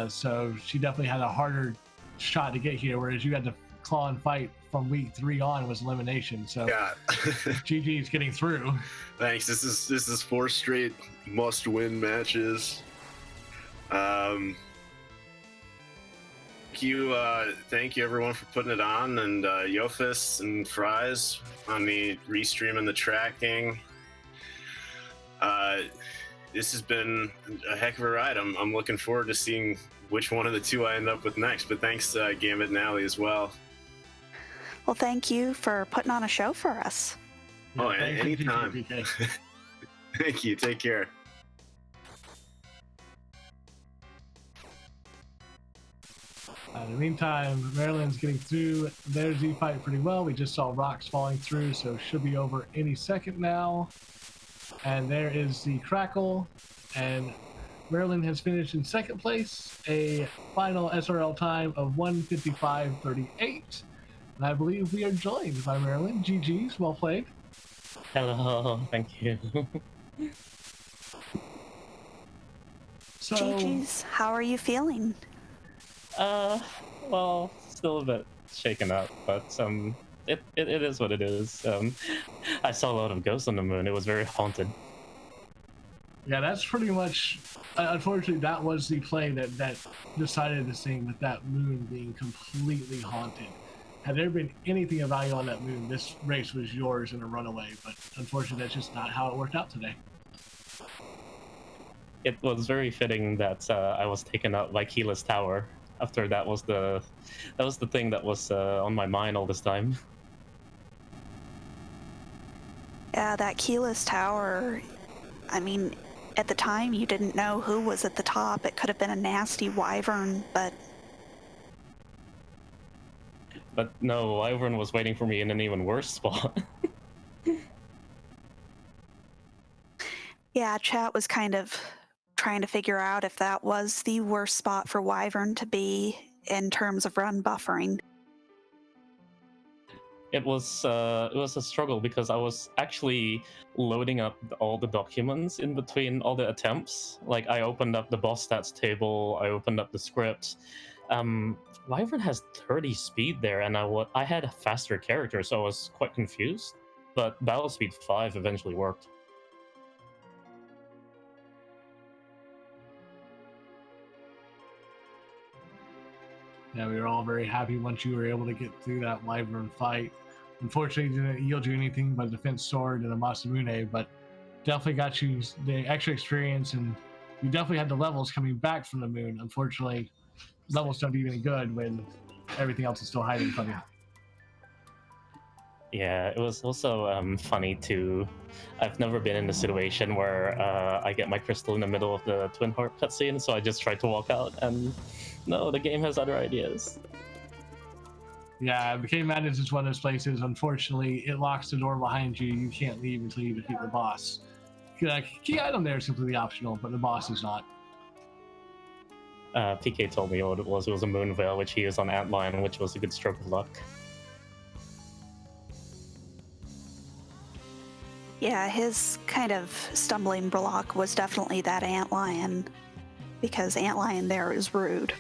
So she definitely had a harder shot to get here, whereas you had to claw and fight from week 3 on was elimination. So yeah. GG's getting through. Thanks. This is 4 straight must-win matches. Thank you everyone for putting it on, and Yofis and Fries on the restream and the tracking. This has been a heck of a ride. I'm looking forward to seeing which one of the two I end up with next, but thanks Gambit and Alley as well. Well, thank you for putting on a show for us. Oh, anytime. Thank you. Take care. In the meantime, Maryland's getting through their Z fight pretty well. We just saw rocks falling through, so should be over any second now. And there is the Crackle, and Maryland has finished in second place, a final SRL time of 1:55.38. And I believe we are joined by Maryland. GG's, well played. Hello, thank you. So, GG's, how are you feeling? Well, still a bit shaken up, but it is what it is. I saw a lot of ghosts on the moon. It was very haunted. Yeah, that's pretty much. Unfortunately, that was the play that decided this thing, with that moon being completely haunted. Had there been anything of value on that moon, this race was yours in a runaway. But unfortunately, that's just not how it worked out today. It was very fitting that I was taken out by Keyless Tower. After that was the thing that was on my mind all this time. Yeah, that Keyless Tower. I mean, at the time you didn't know who was at the top. It could have been a nasty wyvern, but no, wyvern was waiting for me in an even worse spot. Yeah, chat was kind of trying to figure out if that was the worst spot for wyvern to be in terms of run buffering. It was a struggle because I was actually loading up all the documents in between all the attempts. Like, I opened up the boss stats table, I opened up the script. Wyvern has 30 speed there, and I had a faster character, so I was quite confused. But battle speed 5 eventually worked. Yeah, we were all very happy once you were able to get through that Wyvern fight. Unfortunately, it didn't yield you anything but a defense sword and a Masamune, but definitely got you the extra experience, and you definitely had the levels coming back from the moon. Unfortunately, levels don't do any good when everything else is still hiding from you. Yeah, it was also funny too. I've never been in a situation where I get my crystal in the middle of the Twin Heart cutscene, so I just tried to walk out, and no, the game has other ideas. Yeah, the Cave Madness is one of those places. Unfortunately, it locks the door behind you. You can't leave until you defeat the boss. Key item there is simply optional, but the boss is not. PK told me what it was. It was a moon veil, which he used on Antlion, which was a good stroke of luck. Yeah, his kind of stumbling block was definitely that antlion, because antlion there is rude.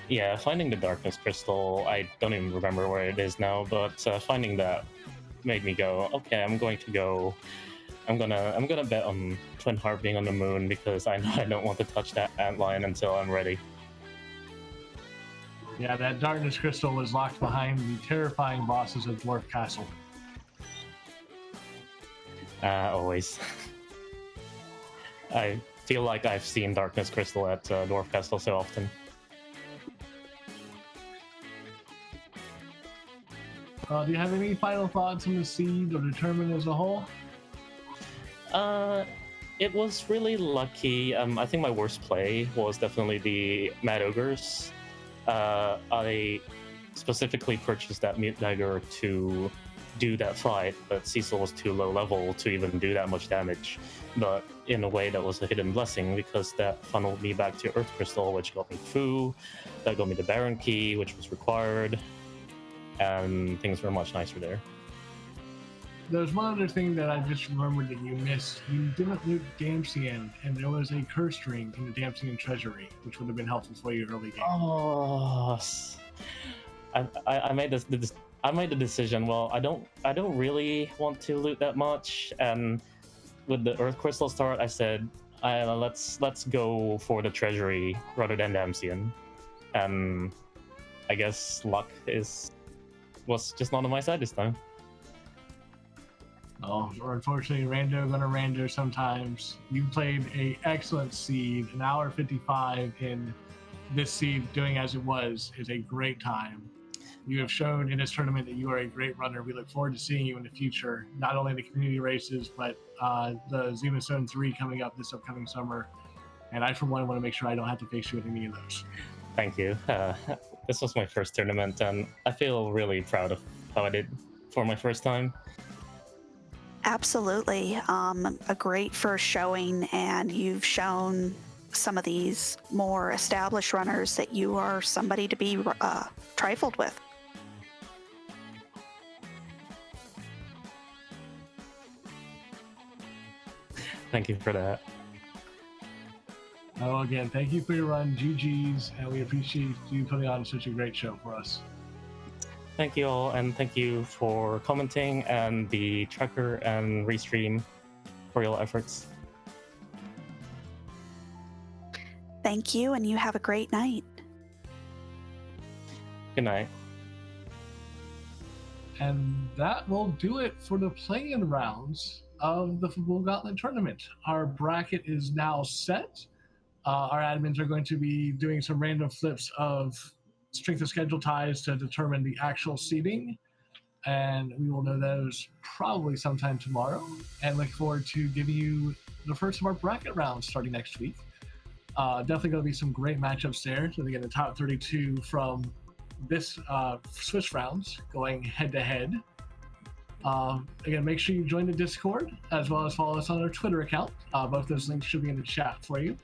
Yeah, finding the darkness crystal, I don't even remember where it is now, but finding that made me go, okay, I'm gonna bet on Twin Heart being on the moon, because I know I don't want to touch that antlion until I'm ready. Yeah, that darkness crystal was locked behind the terrifying bosses of Dwarf Castle. Always. I feel like I've seen darkness crystal at Dwarf Castle so often. Do you have any final thoughts on the seed or determine as a whole? It was really lucky. I think my worst play was definitely the Mad Ogres. I specifically purchased that Mute Dagger to do that fight, but Cecil was too low level to even do that much damage. But in a way, that was a hidden blessing, because that funneled me back to Earth Crystal, which got me Fu, that got me the Baron Key, which was required, and things were much nicer there. There's one other thing that I just remembered that you missed. You didn't loot Damsian, and there was a curse ring in the Damsian treasury, which would have been helpful for you early game. Oh, I made this. I made the decision. Well, I don't really want to loot that much, and with the Earth Crystal start, I said, let's go for the treasury rather than Damsian, and I guess luck was just not on my side this time. Oh, or unfortunately, rando gonna rando sometimes. You played a excellent seed, an hour 55 in this seed, doing as it was is a great time. You have shown in this tournament that you are a great runner. We look forward to seeing you in the future, not only the community races, but the Zima Zone 3 coming up this upcoming summer. And I, for one, want to make sure I don't have to face you at any of those. Thank you. This was my first tournament, and I feel really proud of how I did for my first time. Absolutely. A great first showing, and you've shown some of these more established runners that you are somebody to be trifled with. Thank you for that. Oh, again, thank you for your run, GG's, and we appreciate you putting on such a great show for us. Thank you all, and thank you for commenting and the tracker and restream for your efforts. Thank you, and you have a great night. Good night. And that will do it for the play-in rounds of the Fabul Gauntlet tournament. Our bracket is now set. Our admins are going to be doing some random flips of strength of schedule ties to determine the actual seeding, and we will know those probably sometime tomorrow, and look forward to giving you the first of our bracket rounds starting next week. Definitely going to be some great matchups there. So again, the top 32 from this Swiss rounds going head to head. Again, make sure you join the Discord as well as follow us on our Twitter account. Both those links should be in the chat for you.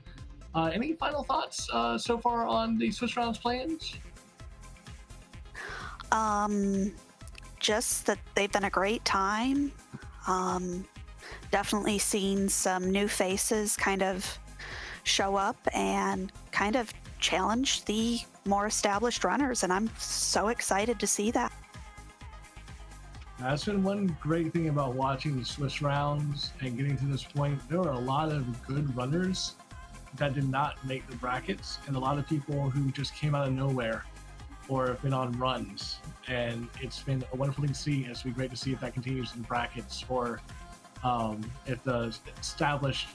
Any final thoughts so far on the Swiss rounds plans? Just that they've been a great time. Definitely seen some new faces kind of show up and kind of challenge the more established runners, and I'm so excited to see that. That's been one great thing about watching the Swiss rounds and getting to this point. There are a lot of good runners that did not make the brackets, and a lot of people who just came out of nowhere or have been on runs. And it's been a wonderful thing to see. It's been great to see if that continues in brackets, or if the established,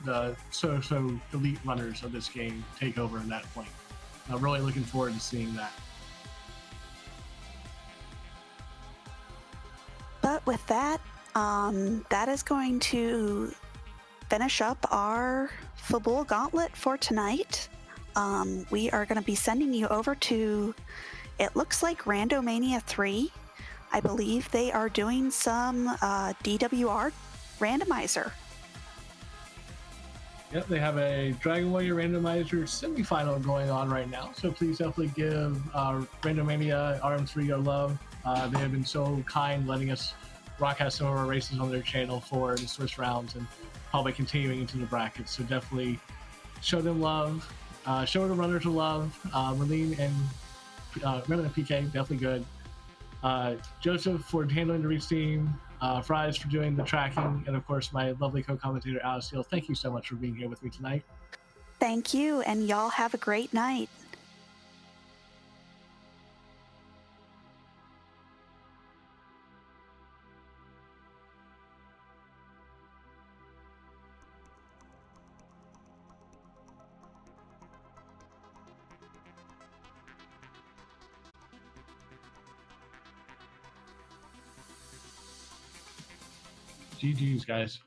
the so elite runners of this game take over at that point. I'm really looking forward to seeing that. But with that, that is going to finish up our Fabul Gauntlet for tonight. We are going to be sending you over to, it looks like Randomania 3. I believe they are doing some DWR randomizer. Yep, they have a Dragon Warrior randomizer semifinal going on right now, so please definitely give Randomania RM3 your love. They have been so kind, letting us broadcast some of our races on their channel for the Swiss rounds and probably continuing into the brackets. So definitely show them love, show the runners love. Marlene and PK, definitely good. Joseph for handling the race team, Fries for doing the tracking, and of course my lovely co-commentator Alice Steele. Thank you so much for being here with me tonight. Thank you, and y'all have a great night. GG's, guys.